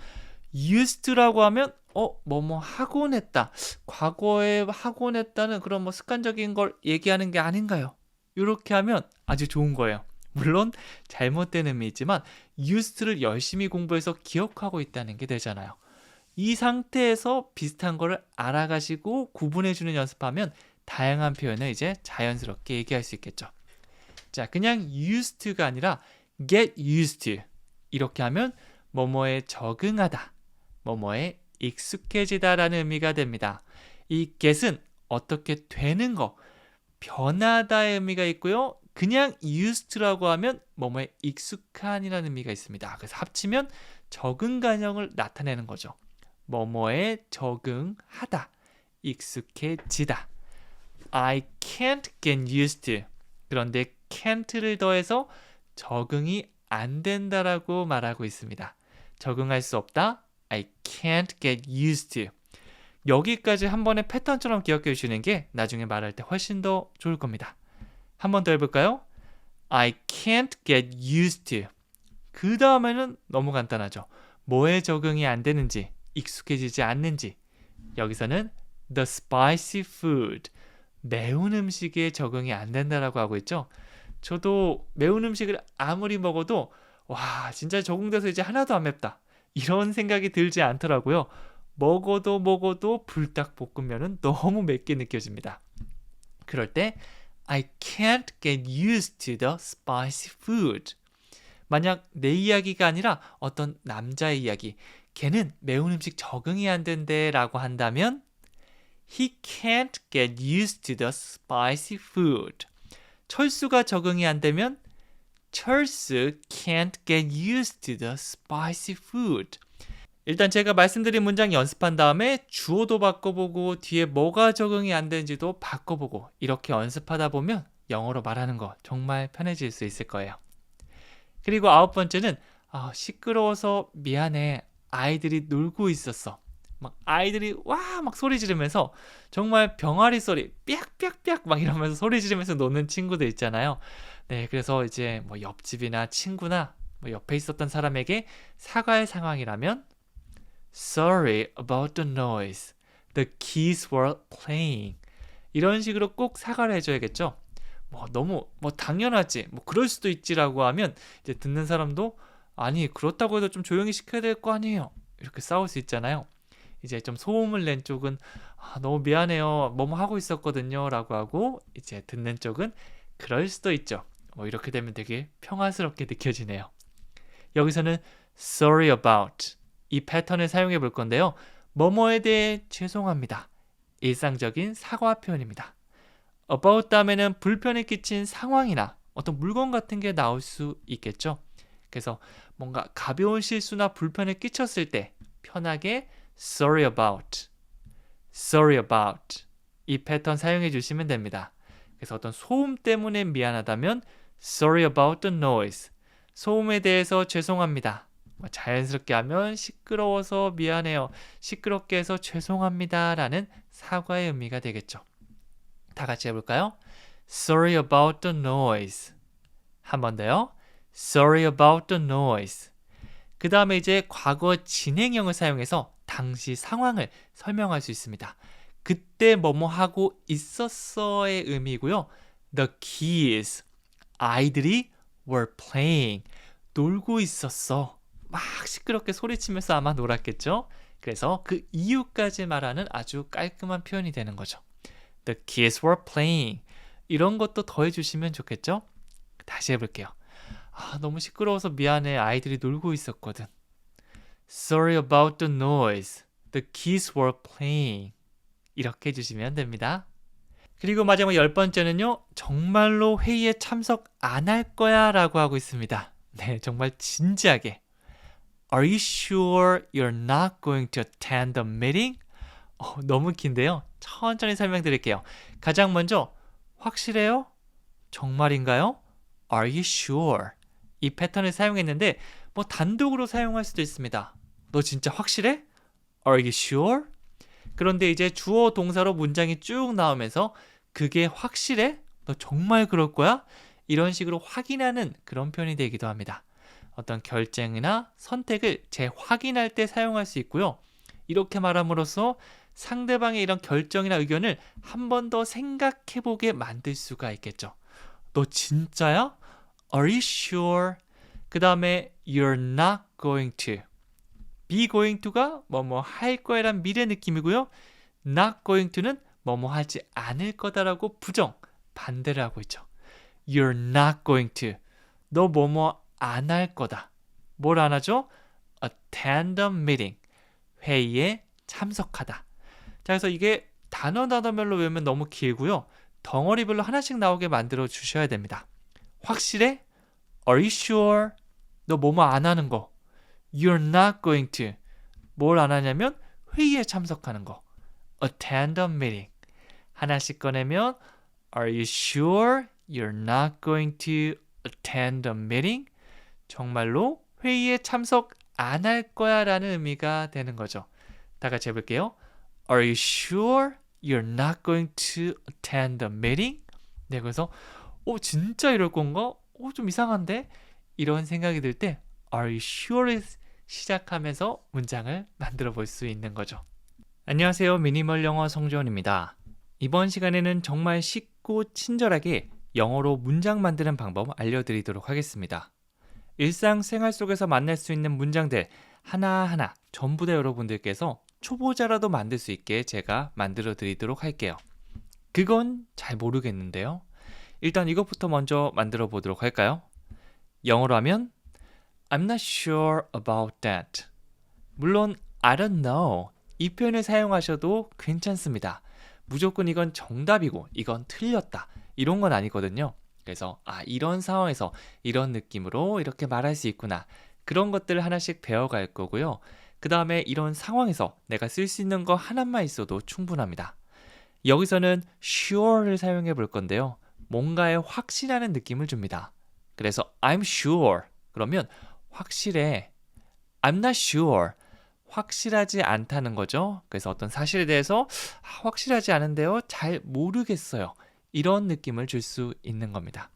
used to라고 하면 뭐뭐 하곤 했다. 과거에 하곤 했다는 그런 뭐 습관적인 걸 얘기하는 게 아닌가요? 이렇게 하면 아주 좋은 거예요. 물론 잘못된 의미이지만 used를 열심히 공부해서 기억하고 있다는 게 되잖아요. 이 상태에서 비슷한 거를 알아가시고 구분해주는 연습하면 다양한 표현을 이제 자연스럽게 얘기할 수 있겠죠. 자, 그냥 used to가 아니라 get used to. 이렇게 하면 뭐뭐에 적응하다, 뭐뭐에 익숙해지다라는 의미가 됩니다. 이 get은 어떻게 되는 거, 변하다의 의미가 있고요. 그냥 used to라고 하면 뭐뭐에 익숙한이라는 의미가 있습니다. 그래서 합치면 적응 관형을 나타내는 거죠. 뭐뭐에 적응하다, 익숙해지다. I can't get used to. 그런데 can't를 더해서 적응이 안 된다라고 말하고 있습니다. 적응할 수 없다. I can't get used to. 여기까지 한 번의 패턴처럼 기억해 주시는 게 나중에 말할 때 훨씬 더 좋을 겁니다. 한 번 더 해볼까요? I can't get used to. 그 다음에는 너무 간단하죠. 뭐에 적응이 안 되는지, 익숙해지지 않는지. 여기서는 the spicy food. 매운 음식에 적응이 안 된다라고 하고 있죠. 저도 매운 음식을 아무리 먹어도 와, 진짜 적응돼서 이제 하나도 안 맵다. 이런 생각이 들지 않더라고요. 먹어도 불닭볶음면은 너무 맵게 느껴집니다. 그럴 때 I can't get used to the spicy food. 만약 내 이야기가 아니라 어떤 남자의 이야기, 걔는 매운 음식 적응이 안 된대 라고 한다면 He can't get used to the spicy food. 철수가 적응이 안 되면 철수 can't get used to the spicy food. 일단 제가 말씀드린 문장 연습한 다음에 주어도 바꿔보고 뒤에 뭐가 적응이 안 되는지도 바꿔보고 이렇게 연습하다 보면 영어로 말하는 거 정말 편해질 수 있을 거예요. 그리고 9번째는 시끄러워서 미안해. 아이들이 놀고 있었어. 막 아이들이 와 막 소리 지르면서 정말 병아리 소리 삐약삐약삐약 막 이러면서 소리 지르면서 노는 친구들 있잖아요. 네, 그래서 이제 뭐 옆집이나 친구나 뭐 옆에 있었던 사람에게 사과할 상황이라면 Sorry about the noise. The kids were playing. 이런 식으로 꼭 사과를 해줘야겠죠. 너무 당연하지. 그럴 수도 있지라고 하면 이제 듣는 사람도 아니 그렇다고 해도 좀 조용히 시켜야 될 거 아니에요. 이렇게 싸울 수 있잖아요. 이제 좀 소음을 낸 쪽은 너무 미안해요. 뭐뭐 하고 있었거든요. 라고 하고 이제 듣는 쪽은 그럴 수도 있죠. 이렇게 되면 되게 평화스럽게 느껴지네요. 여기서는 sorry about 이 패턴을 사용해 볼 건데요. 뭐뭐에 대해 죄송합니다. 일상적인 사과 표현입니다. about 다음에는 불편을 끼친 상황이나 어떤 물건 같은 게 나올 수 있겠죠. 그래서 뭔가 가벼운 실수나 불편을 끼쳤을 때 편하게 sorry about 이 패턴 사용해 주시면 됩니다. 그래서 어떤 소음 때문에 미안하다면 sorry about the noise. 소음에 대해서 죄송합니다. 자연스럽게 하면 시끄러워서 미안해요. 시끄럽게 해서 죄송합니다. 라는 사과의 의미가 되겠죠. 다 같이 해볼까요? Sorry about the noise. 한 번 더요. Sorry about the noise. 그 다음에 이제 과거 진행형을 사용해서 당시 상황을 설명할 수 있습니다. 그때 뭐뭐 하고 있었어의 의미고요. The kids, 아이들이 were playing, 놀고 있었어. 막 시끄럽게 소리치면서 아마 놀았겠죠. 그래서 그 이유까지 말하는 아주 깔끔한 표현이 되는 거죠. The kids were playing. 이런 것도 더해주시면 좋겠죠. 다시 해볼게요. 너무 시끄러워서 미안해. 아이들이 놀고 있었거든. Sorry about the noise. The kids were playing. 이렇게 해주시면 됩니다. 그리고 마지막 10번째는요. 정말로 회의에 참석 안 할 거야 라고 하고 있습니다. 네, 정말 진지하게. Are you sure you're not going to attend the meeting? 너무 긴데요. 천천히 설명드릴게요. 가장 먼저 확실해요? 정말인가요? Are you sure? 이 패턴을 사용했는데 단독으로 사용할 수도 있습니다. 너 진짜 확실해? Are you sure? 그런데 이제 주어 동사로 문장이 쭉 나오면서 그게 확실해? 너 정말 그럴 거야? 이런 식으로 확인하는 그런 표현이 되기도 합니다. 어떤 결정이나 선택을 재확인할 때 사용할 수 있고요. 이렇게 말함으로써 상대방의 이런 결정이나 의견을 한 번 더 생각해보게 만들 수가 있겠죠. 너 진짜야? Are you sure? 그 다음에 You're not going to. be going to가 뭐뭐 할 거야란 미래 느낌이고요. not going to는 뭐뭐 하지 않을 거다라고 부정, 반대를 하고 있죠. You're not going to. 너 뭐뭐 안 할 거다. 뭘 안 하죠? Attend a meeting. 회의에 참석하다. 자, 그래서 이게 단어별로 외우면 너무 길고요. 덩어리별로 하나씩 나오게 만들어 주셔야 됩니다. 확실해? Are you sure? 너 뭐뭐 안 하는 거. You're not going to. 뭘 안 하냐면 회의에 참석하는 거. Attend a meeting. 하나씩 꺼내면 Are you sure you're not going to attend a meeting? 정말로 회의에 참석 안 할 거야 라는 의미가 되는 거죠. 다 같이 해볼게요. Are you sure you're not going to attend a meeting? 네, 그래서 진짜 이럴 건가? 좀 이상한데? 이런 생각이 들 때 Are you sure? 시작하면서 문장을 만들어 볼 수 있는 거죠. 안녕하세요. 미니멀 영어 성지원입니다. 이번 시간에는 정말 쉽고 친절하게 영어로 문장 만드는 방법 알려드리도록 하겠습니다. 일상생활 속에서 만날 수 있는 문장들 하나하나 전부 다 여러분들께서 초보자라도 만들 수 있게 제가 만들어 드리도록 할게요. 그건 잘 모르겠는데요. 일단 이것부터 먼저 만들어 보도록 할까요? 영어로 하면 I'm not sure about that. 물론 I don't know 이 표현을 사용하셔도 괜찮습니다. 무조건 이건 정답이고 이건 틀렸다 이런 건 아니거든요. 그래서 이런 상황에서 이런 느낌으로 이렇게 말할 수 있구나. 그런 것들을 하나씩 배워갈 거고요. 그 다음에 이런 상황에서 내가 쓸 수 있는 거 하나만 있어도 충분합니다. 여기서는 sure를 사용해 볼 건데요. 뭔가에 확신하는 느낌을 줍니다. 그래서 I'm sure 그러면 확실해. I'm not sure 확실하지 않다는 거죠. 그래서 어떤 사실에 대해서 확실하지 않은데요. 잘 모르겠어요. 이런 느낌을 줄 수 있는 겁니다.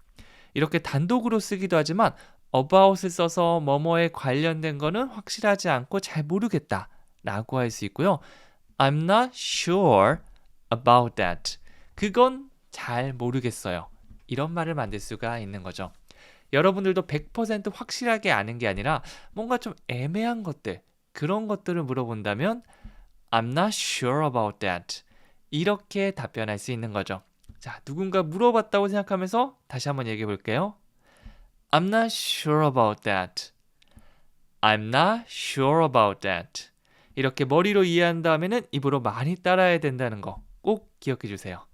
이렇게 단독으로 쓰기도 하지만 about을 써서 뭐뭐에 관련된 거는 확실하지 않고 잘 모르겠다 라고 할 수 있고요. I'm not sure about that. 그건 잘 모르겠어요. 이런 말을 만들 수가 있는 거죠. 여러분들도 100% 확실하게 아는 게 아니라 뭔가 좀 애매한 것들, 그런 것들을 물어본다면 I'm not sure about that. 이렇게 답변할 수 있는 거죠. 자, 누군가 물어봤다고 생각하면서 다시 한번 얘기해 볼게요. I'm not sure about that. I'm not sure about that. 이렇게 머리로 이해한 다음에는 입으로 많이 따라야 된다는 거 꼭 기억해 주세요.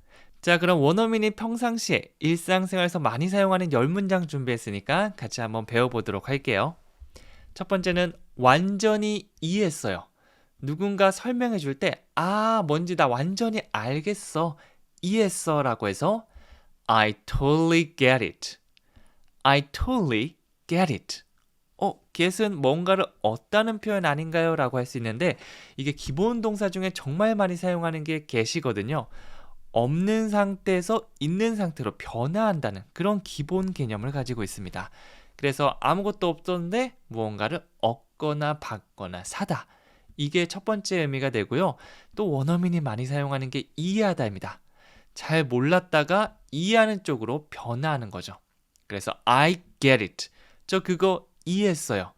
자, 그럼 원어민이 평상시에 일상생활에서 많이 사용하는 10문장 준비했으니까 같이 한번 배워보도록 할게요. 첫 번째는 완전히 이해했어요. 누군가 설명해 줄 때 뭔지 나 완전히 알겠어, 이해했어 라고 해서 I totally get it. I totally get it. get은 뭔가를 얻다는 표현 아닌가요? 라고 할 수 있는데 이게 기본 동사 중에 정말 많이 사용하는 게 get이거든요. 없는 상태에서 있는 상태로 변화한다는 그런 기본 개념을 가지고 있습니다. 그래서 아무것도 없었는데 무언가를 얻거나 받거나 사다. 이게 첫 번째 의미가 되고요. 또 원어민이 많이 사용하는 게 이해하다입니다. 잘 몰랐다가 이해하는 쪽으로 변화하는 거죠. 그래서 I get it. 저 그거 이해했어요.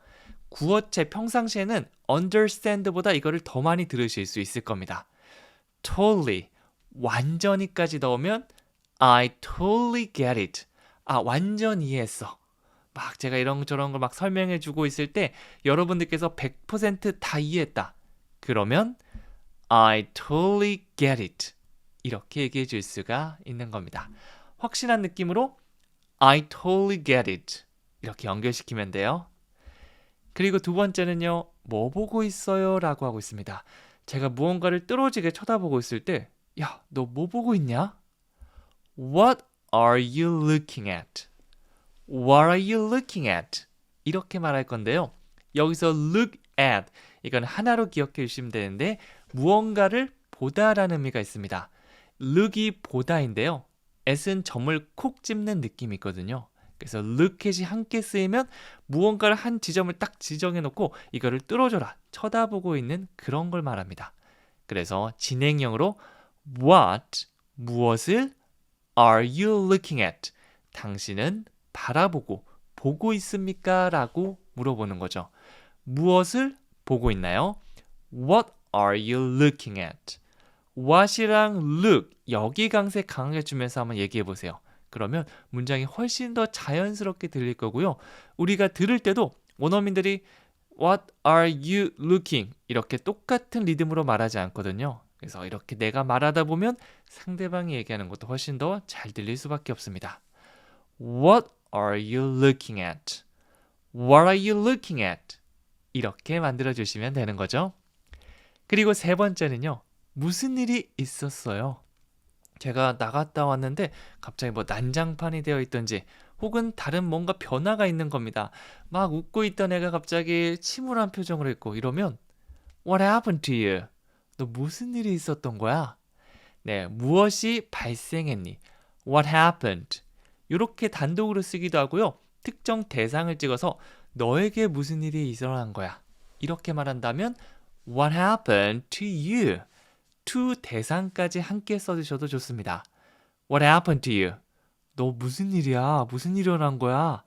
구어체 평상시에는 understand보다 이거를 더 많이 들으실 수 있을 겁니다. totally, 완전히까지 넣으면 I totally get it. 완전 이해했어. 막 제가 이런저런 걸 막 설명해 주고 있을 때 여러분들께서 100% 이해했다. 그러면 I totally get it. 이렇게 얘기해 줄 수가 있는 겁니다. 확실한 느낌으로 I totally get it. 이렇게 연결시키면 돼요. 그리고 두 번째는요. 뭐 보고 있어요? 라고 하고 있습니다. 제가 무언가를 뚫어지게 쳐다보고 있을 때 야, 너 뭐 보고 있냐? What are you looking at? What are you looking at? 이렇게 말할 건데요. 여기서 look at 이건 하나로 기억해 주시면 되는데 무언가를 보다라는 의미가 있습니다. look이 보다인데요. at은 점을 콕 집는 느낌이 있거든요. 그래서 look at이 함께 쓰이면 무언가를 한 지점을 딱 지정해놓고 이거를 뚫어줘라, 쳐다보고 있는 그런 걸 말합니다. 그래서 진행형으로 what, 무엇을 are you looking at? 당신은 바라보고 보고 있습니까? 라고 물어보는 거죠. 무엇을 보고 있나요? What are you looking at? what이랑 look, 여기 강세 강하게 주면서 한번 얘기해 보세요. 그러면 문장이 훨씬 더 자연스럽게 들릴 거고요. 우리가 들을 때도 원어민들이 What are you looking? 이렇게 똑같은 리듬으로 말하지 않거든요. 그래서 이렇게 내가 말하다 보면 상대방이 얘기하는 것도 훨씬 더 잘 들릴 수밖에 없습니다. What are you looking at? What are you looking at? 이렇게 만들어주시면 되는 거죠. 그리고 세 번째는요. 무슨 일이 있었어요? 제가 나갔다 왔는데 갑자기 뭐 난장판이 되어 있던지 혹은 다른 뭔가 변화가 있는 겁니다. 막 웃고 있던 애가 갑자기 침울한 표정을 했고 이러면 What happened to you? 너 무슨 일이 있었던 거야? 네, 무엇이 발생했니? What happened? 이렇게 단독으로 쓰기도 하고요. 특정 대상을 찍어서 너에게 무슨 일이 일어난 거야? 이렇게 말한다면 What happened to you? to 대상까지 함께 써주셔도 좋습니다. What happened to you? 너 무슨 일이야? 무슨 일이 일어난 거야?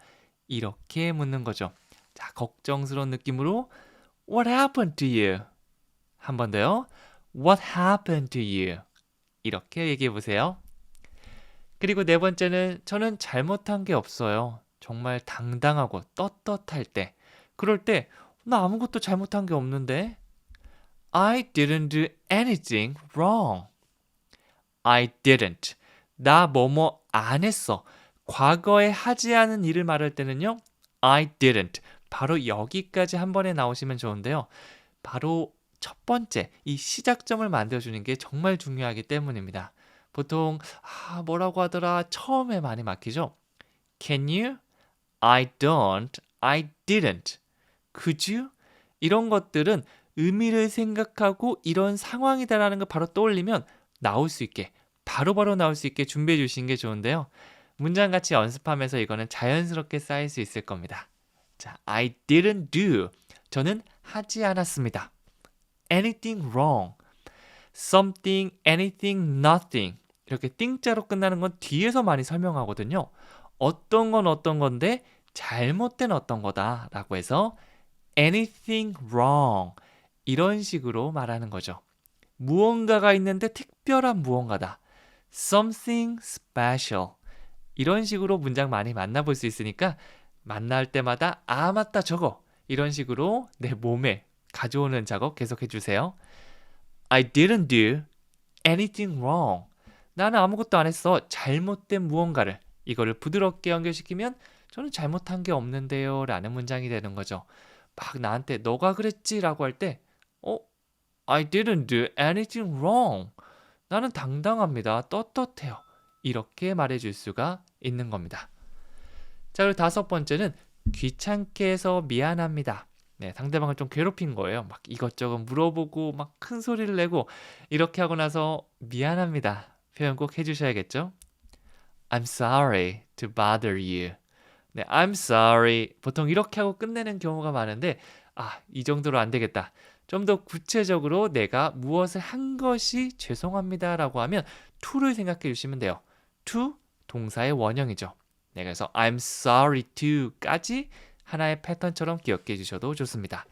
이렇게 묻는 거죠. 자, 걱정스러운 느낌으로 What happened to you? 한 번 더요. What happened to you? 이렇게 얘기해 보세요. 그리고 네 번째는 저는 잘못한 게 없어요. 정말 당당하고 떳떳할 때. 그럴 때 나 아무것도 잘못한 게 없는데? I didn't do anything wrong. I didn't. 나 뭐뭐 안 했어. 과거에 하지 않은 일을 말할 때는요. I didn't. 바로 여기까지 한 번에 나오시면 좋은데요. 바로 첫 번째, 이 시작점을 만들어주는 게 정말 중요하기 때문입니다. 보통 뭐라고 하더라 처음에 많이 막히죠. Can you? I don't. I didn't. Could you? 이런 것들은 의미를 생각하고 이런 상황이다라는 걸 바로 떠올리면 나올 수 있게 바로바로 나올 수 있게 준비해 주시는 게 좋은데요. 문장 같이 연습하면서 이거는 자연스럽게 쌓일 수 있을 겁니다. 자, I didn't do. 저는 하지 않았습니다. Anything wrong. Something, anything, nothing. 이렇게 띵자로 끝나는 건 뒤에서 많이 설명하거든요. 어떤 건 어떤 건데 잘못된 어떤 거다라고 해서 anything wrong. 이런 식으로 말하는 거죠. 무언가가 있는데 특별한 무언가다. Something special. 이런 식으로 문장 많이 만나볼 수 있으니까 만날 때마다 맞다 저거 이런 식으로 내 몸에 가져오는 작업 계속해 주세요. I didn't do anything wrong. 나는 아무것도 안 했어. 잘못된 무언가를. 이거를 부드럽게 연결시키면 저는 잘못한 게 없는데요 라는 문장이 되는 거죠. 막 나한테 너가 그랬지 라고 할 때 I didn't do anything wrong. 나는 당당합니다. 떳떳해요. 이렇게 말해줄 수가 있는 겁니다. 자, 그리고 다섯 번째는 귀찮게 해서 미안합니다. 네, 상대방을 좀 괴롭힌 거예요. 막 이것저것 물어보고 막 큰 소리를 내고 이렇게 하고 나서 미안합니다. 표현 꼭 해주셔야겠죠? I'm sorry to bother you. 네, I'm sorry. 보통 이렇게 하고 끝내는 경우가 많은데 이 정도로 안 되겠다. 좀 더 구체적으로 내가 무엇을 한 것이 죄송합니다 라고 하면 to를 생각해 주시면 돼요. to 동사의 원형이죠. 네, 그래서 I'm sorry to 까지 하나의 패턴처럼 기억해 주셔도 좋습니다.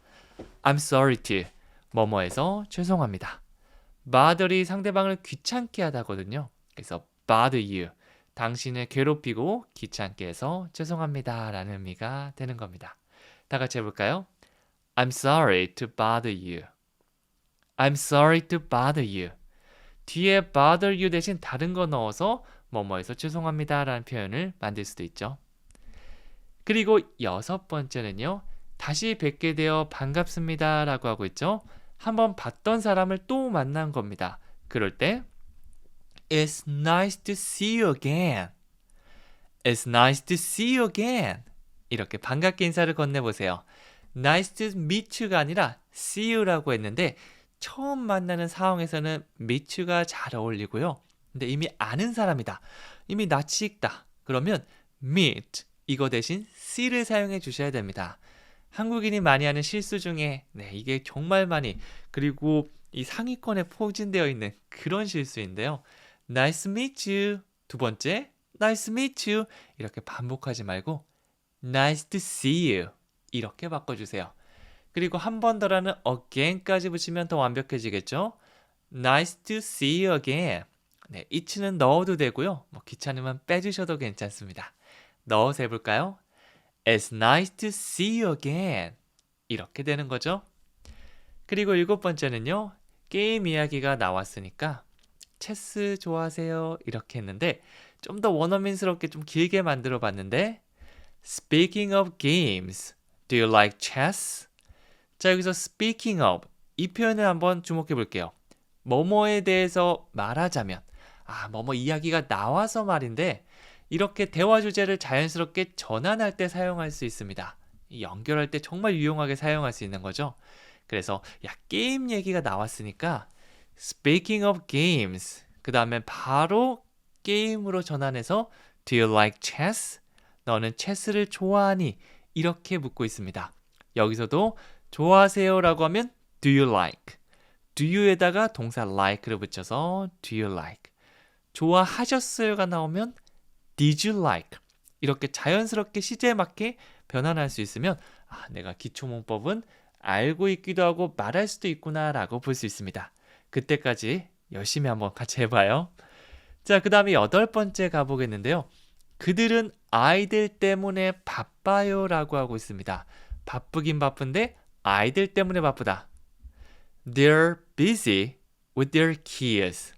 I'm sorry to 뭐뭐해서 죄송합니다. bother이 상대방을 귀찮게 하다거든요. 그래서 bother you 당신을 괴롭히고 귀찮게 해서 죄송합니다 라는 의미가 되는 겁니다. 다 같이 해볼까요? I'm sorry to bother you. I'm sorry to bother you. 뒤에 bother you 대신 다른 거 넣어서 뭐뭐해서 죄송합니다 라는 표현을 만들 수도 있죠. 그리고 여섯 번째는요. 다시 뵙게 되어 반갑습니다 라고 하고 있죠. 한번 봤던 사람을 또 만난 겁니다. 그럴 때 It's nice to see you again. It's nice to see you again. 이렇게 반갑게 인사를 건네보세요. Nice to meet you가 아니라 see you라고 했는데 처음 만나는 상황에서는 meet you가 잘 어울리고요. 근데 이미 아는 사람이다. 이미 낯이 익다. 그러면 meet, 이거 대신 C를 사용해 주셔야 됩니다. 한국인이 많이 하는 실수 중에 이게 정말 많이 그리고 이 상위권에 포진되어 있는 그런 실수인데요. Nice to meet you. 두 번째, Nice to meet you. 이렇게 반복하지 말고 Nice to see you. 이렇게 바꿔주세요. 그리고 한 번 더라는 again까지 붙이면 더 완벽해지겠죠? Nice to see you again. it는 넣어도 되고요. 귀찮으면 빼주셔도 괜찮습니다. 넣어서 해볼까요? It's nice to see you again. 이렇게 되는 거죠. 그리고 7번째는요. 게임 이야기가 나왔으니까 체스 좋아하세요? 이렇게 했는데 좀 더 원어민스럽게 좀 길게 만들어 봤는데 Speaking of games, do you like chess? 자, 여기서 speaking of 이 표현을 한번 주목해 볼게요. 뭐뭐에 대해서 말하자면 뭐뭐 이야기가 나와서 말인데 이렇게 대화 주제를 자연스럽게 전환할 때 사용할 수 있습니다. 연결할 때 정말 유용하게 사용할 수 있는 거죠. 그래서 게임 얘기가 나왔으니까 Speaking of games 그 다음에 바로 게임으로 전환해서 Do you like chess? 너는 체스를 좋아하니? 이렇게 묻고 있습니다. 여기서도 좋아하세요 라고 하면 Do you like? Do you에다가 동사 like를 붙여서 Do you like? 좋아하셨어요가 나오면 Did you like? 이렇게 자연스럽게 시제에 맞게 변환할 수 있으면 내가 기초문법은 알고 있기도 하고 말할 수도 있구나 라고 볼 수 있습니다. 그때까지 열심히 한번 같이 해봐요. 자, 그 다음에 8번째 가보겠는데요. 그들은 아이들 때문에 바빠요 라고 하고 있습니다. 바쁘긴 바쁜데 아이들 때문에 바쁘다. They're busy with their kids.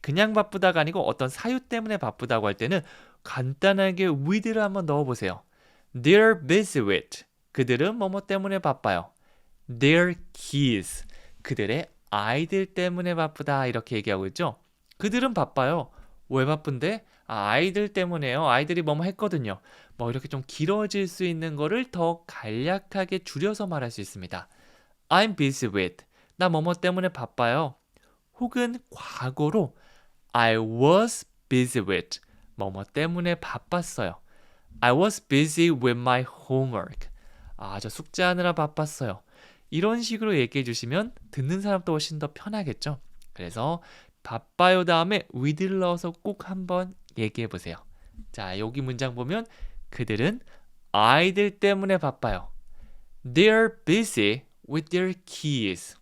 그냥 바쁘다가 아니고 어떤 사유 때문에 바쁘다고 할 때는 간단하게 with를 한번 넣어보세요. They're busy with. 그들은 뭐뭐 때문에 바빠요. Their kids. 그들의 아이들 때문에 바쁘다 이렇게 얘기하고 있죠. 그들은 바빠요. 왜 바쁜데? 아이들 때문에요. 아이들이 뭐뭐 했거든요. 이렇게 좀 길어질 수 있는 거를 더 간략하게 줄여서 말할 수 있습니다. I'm busy with. 나 뭐뭐 때문에 바빠요. 혹은 과거로 I was busy with. 뭐뭐 때문에 바빴어요. I was busy with my homework. 저 숙제하느라 바빴어요. 이런 식으로 얘기해 주시면 듣는 사람도 훨씬 더 편하겠죠. 그래서 바빠요 다음에 with를 넣어서 꼭 한번 얘기해 보세요. 자, 여기 문장 보면 그들은 아이들 때문에 바빠요. They're busy with their kids.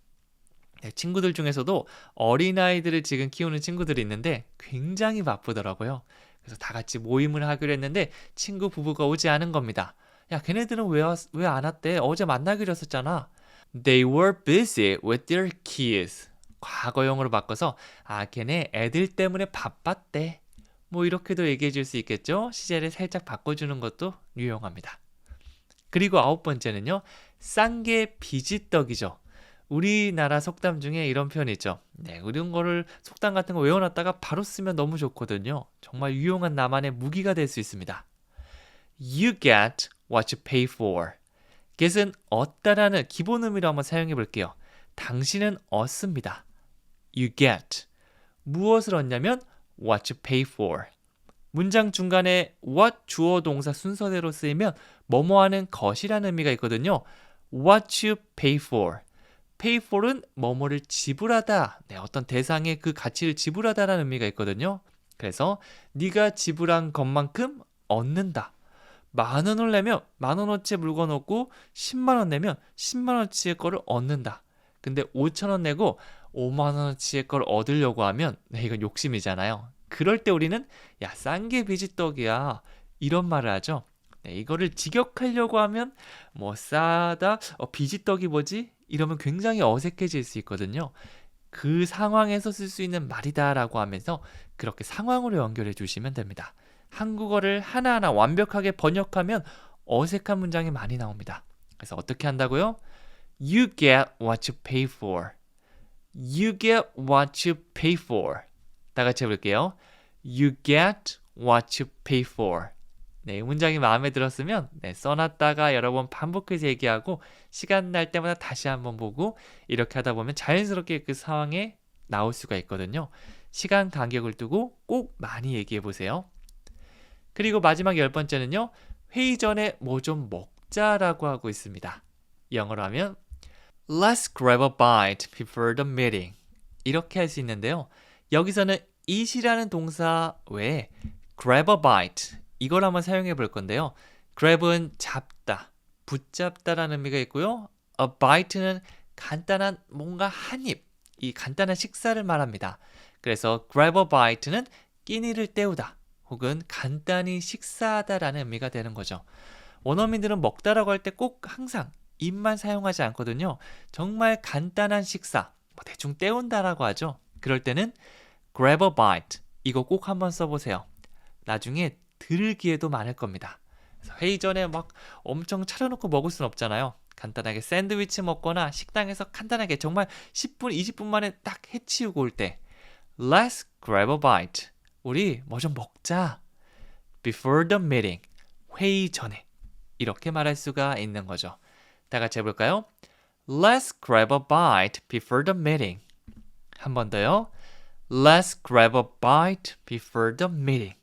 친구들 중에서도 어린아이들을 지금 키우는 친구들이 있는데 굉장히 바쁘더라고요. 그래서 다 같이 모임을 하기로 했는데 친구 부부가 오지 않은 겁니다. 걔네들은 왜 안 왔대? 어제 만나기로 했었잖아. They were busy with their kids. 과거형으로 바꿔서 걔네 애들 때문에 바빴대. 이렇게도 얘기해 줄 수 있겠죠? 시제를 살짝 바꿔주는 것도 유용합니다. 그리고 9번째는요. 싼 게 비지떡이죠. 우리나라 속담 중에 이런 표현이 있죠. 이런 거를 속담 같은 거 외워놨다가 바로 쓰면 너무 좋거든요. 정말 유용한 나만의 무기가 될 수 있습니다. You get what you pay for. get은 얻다라는 기본 의미로 한번 사용해 볼게요. 당신은 얻습니다. You get. 무엇을 얻냐면 what you pay for. 문장 중간에 what 주어 동사 순서대로 쓰이면 뭐뭐 하는 것이라는 의미가 있거든요. What you pay for. pay for은 뭐뭐를 지불하다. 어떤 대상의 그 가치를 지불하다라는 의미가 있거든요. 그래서 네가 지불한 것만큼 얻는다. 10,000원을 내면 10,000원어치의 물건 얻고 100,000원 내면 100,000원어치의 거를 얻는다. 근데 5,000원 내고 50,000원어치의 걸 얻으려고 하면 이건 욕심이잖아요. 그럴 때 우리는 싼 게 비지떡이야 이런 말을 하죠. 이거를 직역하려고 하면 싸다 비지떡이 뭐지? 이러면 굉장히 어색해질 수 있거든요. 그 상황에서 쓸 수 있는 말이다 라고 하면서 그렇게 상황으로 연결해 주시면 됩니다. 한국어를 하나하나 완벽하게 번역하면 어색한 문장이 많이 나옵니다. 그래서 어떻게 한다고요? You get what you pay for. You get what you pay for. 다 같이 해볼게요. You get what you pay for. 이 문장이 마음에 들었으면 써놨다가 여러 번 반복해서 얘기하고 시간 날 때마다 다시 한번 보고 이렇게 하다 보면 자연스럽게 그 상황에 나올 수가 있거든요. 시간 간격을 두고 꼭 많이 얘기해 보세요. 그리고 마지막 10번째는요. 회의 전에 뭐 좀 먹자라고 하고 있습니다. 영어로 하면 Let's grab a bite before the meeting. 이렇게 할 수 있는데요. 여기서는 eat이라는 동사 외에 grab a bite 이걸 한번 사용해 볼 건데요. grab은 잡다, 붙잡다라는 의미가 있고요. a bite는 간단한 뭔가 한 입, 이 간단한 식사를 말합니다. 그래서 grab a bite는 끼니를 때우다 혹은 간단히 식사하다라는 의미가 되는 거죠. 원어민들은 먹다라고 할 때 꼭 항상 입만 사용하지 않거든요. 정말 간단한 식사, 대충 때운다라고 하죠. 그럴 때는 grab a bite 이거 꼭 한번 써보세요. 나중에 들을 기회도 많을 겁니다. 그래서 회의 전에 막 엄청 차려놓고 먹을 순 없잖아요. 간단하게 샌드위치 먹거나 식당에서 간단하게 정말 10분, 20분 만에 딱 해치우고 올 때 Let's grab a bite. 우리 뭐 좀 먹자. Before the meeting. 회의 전에. 이렇게 말할 수가 있는 거죠. 다 같이 해볼까요? Let's grab a bite before the meeting. 한 번 더요. Let's grab a bite before the meeting.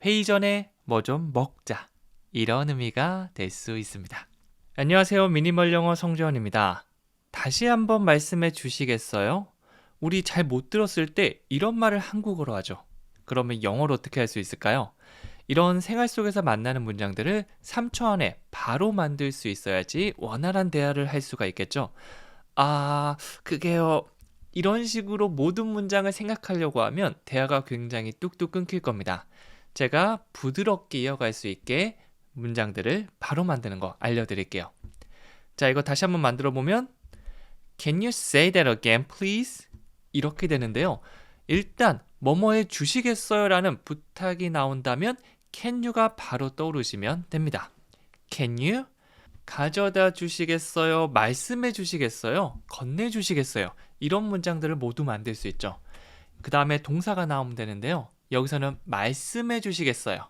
회의 전에 뭐 좀 먹자. 이런 의미가 될 수 있습니다. 안녕하세요. 미니멀 영어 성재원입니다. 다시 한번 말씀해 주시겠어요? 우리 잘 못 들었을 때 이런 말을 한국어로 하죠. 그러면 영어로 어떻게 할 수 있을까요? 이런 생활 속에서 만나는 문장들을 3초 안에 바로 만들 수 있어야지 원활한 대화를 할 수가 있겠죠. 그게요. 이런 식으로 모든 문장을 생각하려고 하면 대화가 굉장히 뚝뚝 끊길 겁니다. 제가 부드럽게 이어갈 수 있게 문장들을 바로 만드는 거 알려드릴게요. 자, 이거 다시 한번 만들어 보면 Can you say that again, please? 이렇게 되는데요. 일단 뭐뭐 해 주시겠어요? 라는 부탁이 나온다면 can you가 바로 떠오르시면 됩니다. Can you? 가져다 주시겠어요? 말씀해 주시겠어요? 건네 주시겠어요? 이런 문장들을 모두 만들 수 있죠. 그 다음에 동사가 나오면 되는데요. 여기서는 말씀해 주시겠어요?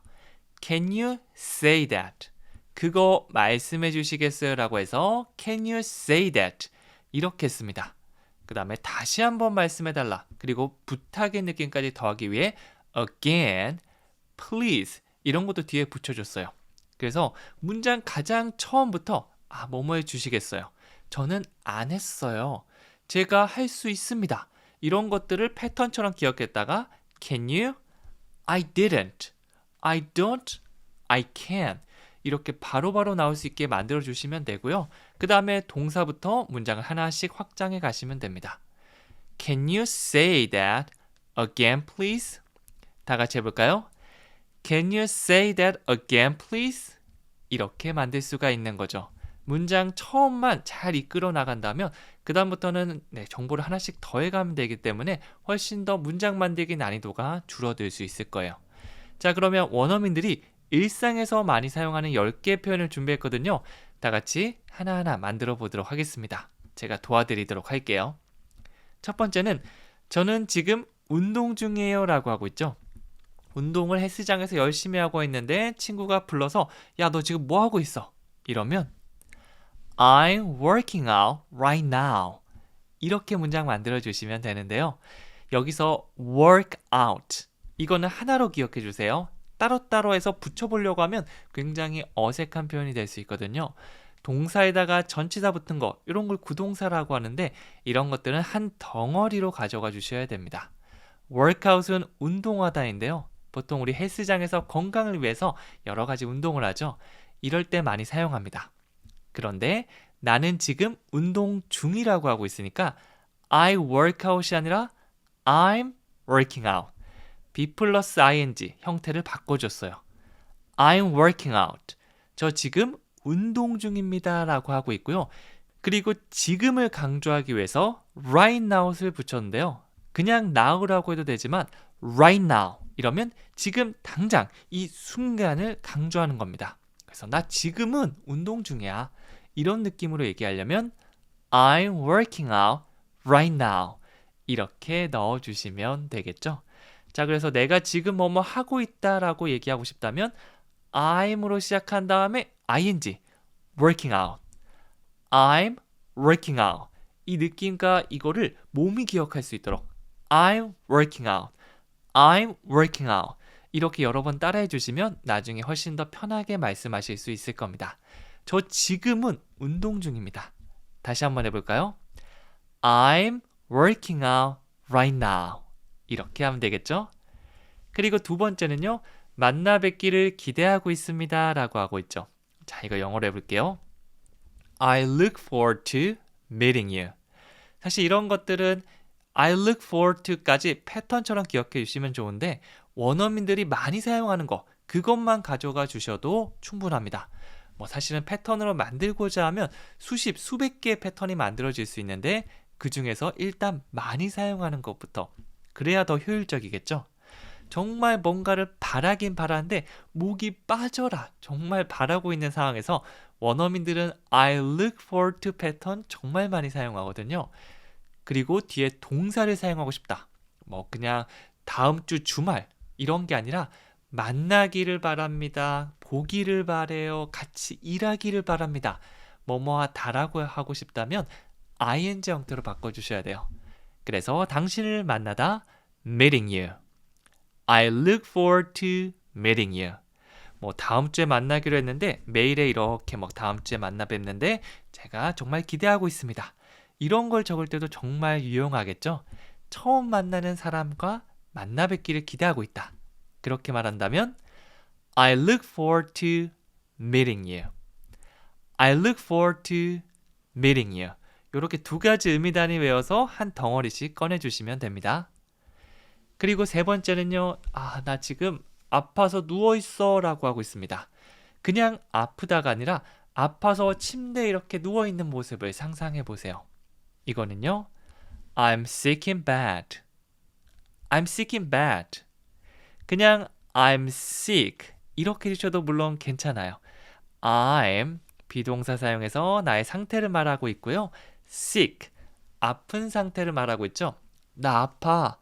Can you say that? 그거 말씀해 주시겠어요? 라고 해서 Can you say that? 이렇게 씁니다. 그 다음에 다시 한번 말씀해달라. 그리고 부탁의 느낌까지 더하기 위해 again, please 이런 것도 뒤에 붙여줬어요. 그래서 문장 가장 처음부터 뭐뭐 해주시겠어요. 저는 안 했어요. 제가 할 수 있습니다. 이런 것들을 패턴처럼 기억했다가 Can you? I didn't. I don't. I can. 이렇게 바로바로 나올 수 있게 만들어주시면 되고요. 그 다음에 동사부터 문장을 하나씩 확장해 가시면 됩니다. Can you say that again, please? 다 같이 해볼까요? Can you say that again, please? 이렇게 만들 수가 있는 거죠. 문장 처음만 잘 이끌어 나간다면 그 다음부터는 정보를 하나씩 더해가면 되기 때문에 훨씬 더 문장 만들기 난이도가 줄어들 수 있을 거예요. 자, 그러면 원어민들이 일상에서 많이 사용하는 10개의 표현을 준비했거든요. 다 같이 하나하나 만들어 보도록 하겠습니다. 제가 도와드리도록 할게요. 첫 번째는 저는 지금 운동 중이에요 라고 하고 있죠. 운동을 헬스장에서 열심히 하고 있는데 친구가 불러서 야, 너 지금 뭐 하고 있어? 이러면 I'm working out right now. 이렇게 문장 만들어 주시면 되는데요. 여기서 work out 이거는 하나로 기억해 주세요. 따로따로 해서 붙여보려고 하면 굉장히 어색한 표현이 될 수 있거든요. 동사에다가 전치사 붙은 거 이런 걸 구동사라고 하는데 이런 것들은 한 덩어리로 가져가 주셔야 됩니다. workout은 운동하다인데요. 보통 우리 헬스장에서 건강을 위해서 여러 가지 운동을 하죠. 이럴 때 많이 사용합니다. 그런데 나는 지금 운동 중이라고 하고 있으니까 I work out이 아니라 I'm working out. be 플러스 ing 형태를 바꿔줬어요. I'm working out. 저 지금 운동 중입니다 라고 하고 있고요. 그리고 지금을 강조하기 위해서 right now를 붙였는데요. 그냥 now라고 해도 되지만 right now 이러면 지금 당장 이 순간을 강조하는 겁니다. 그래서 나 지금은 운동 중이야. 이런 느낌으로 얘기하려면 I'm working out right now. 이렇게 넣어주시면 되겠죠. 자, 그래서 내가 지금 뭐뭐 하고 있다라고 얘기하고 싶다면 I'm으로 시작한 다음에 ing, working out. I'm working out. 이 느낌과 이거를 몸이 기억할 수 있도록 I'm working out. I'm working out. 이렇게 여러 번 따라해 주시면 나중에 훨씬 더 편하게 말씀하실 수 있을 겁니다. 저 지금은 운동 중입니다. 다시 한번 해볼까요? I'm working out right now. 이렇게 하면 되겠죠? 그리고 두 번째는요. 만나 뵙기를 기대하고 있습니다 라고 하고 있죠. 자, 이거 영어로 해볼게요. I look forward to meeting you. 사실 이런 것들은 I look forward to까지 패턴처럼 기억해 주시면 좋은데 원어민들이 많이 사용하는 거 그것만 가져가 주셔도 충분합니다. 뭐 사실은 패턴으로 만들고자 하면 수십, 수백 개의 패턴이 만들어질 수 있는데 그 중에서 일단 많이 사용하는 것부터 그래야 더 효율적이겠죠? 정말 뭔가를 바라긴 바라는데 목이 빠져라 정말 바라고 있는 상황에서 원어민들은 I look forward to 패턴 정말 많이 사용하거든요. 그리고 뒤에 동사를 사용하고 싶다. 뭐 그냥 다음 주 주말 이런 게 아니라 만나기를 바랍니다. 보기를 바래요. 같이 일하기를 바랍니다. 뭐뭐하다라고 하고 싶다면 ing 형태로 바꿔주셔야 돼요. 그래서 당신을 만나다 meeting you. I look forward to meeting you. 뭐 다음 주에 만나기로 했는데 메일에 이렇게 막 다음 주에 만나 뵙는데 제가 정말 기대하고 있습니다. 이런 걸 적을 때도 정말 유용하겠죠? 처음 만나는 사람과 만나 뵙기를 기대하고 있다. 그렇게 말한다면 I look forward to meeting you. I look forward to meeting you. 이렇게 두 가지 의미 단위 외워서 한 덩어리씩 꺼내주시면 됩니다. 그리고 세 번째는요. 나 지금 아파서 누워있어 라고 하고 있습니다. 그냥 아프다가 아니라 아파서 침대에 이렇게 누워있는 모습을 상상해 보세요. 이거는요. I'm sick in bed. I'm sick in bed. 그냥 I'm sick 이렇게 해주셔도 물론 괜찮아요. I'm 비동사 사용해서 나의 상태를 말하고 있고요. sick 아픈 상태를 말하고 있죠. 나 아파.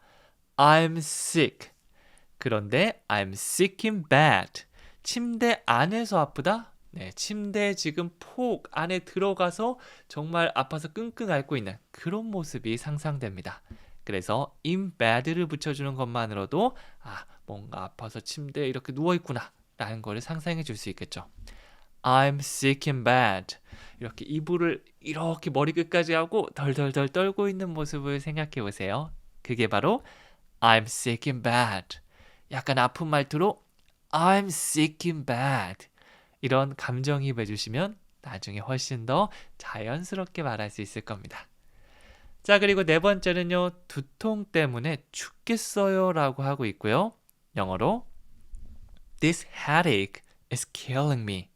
I'm sick. 그런데 I'm sick in bed. 침대 안에서 아프다? 네, 침대에 지금 폭 안에 들어가서 정말 아파서 끙끙 앓고 있는 그런 모습이 상상됩니다. 그래서 in bed를 붙여주는 것만으로도 뭔가 아파서 침대에 이렇게 누워있구나 라는 거를 상상해 줄 수 있겠죠. I'm sick in bed. 이렇게 이불을 이렇게 머리 끝까지 하고 덜덜덜 떨고 있는 모습을 생각해 보세요. 그게 바로 I'm sick in bed. 약간 아픈 말투로 I'm sick in bed. 이런 감정이입 해주시면 나중에 훨씬 더 자연스럽게 말할 수 있을 겁니다. 자, 그리고 네 번째는요. 두통 때문에 죽겠어요 라고 하고 있고요. 영어로 This headache is killing me.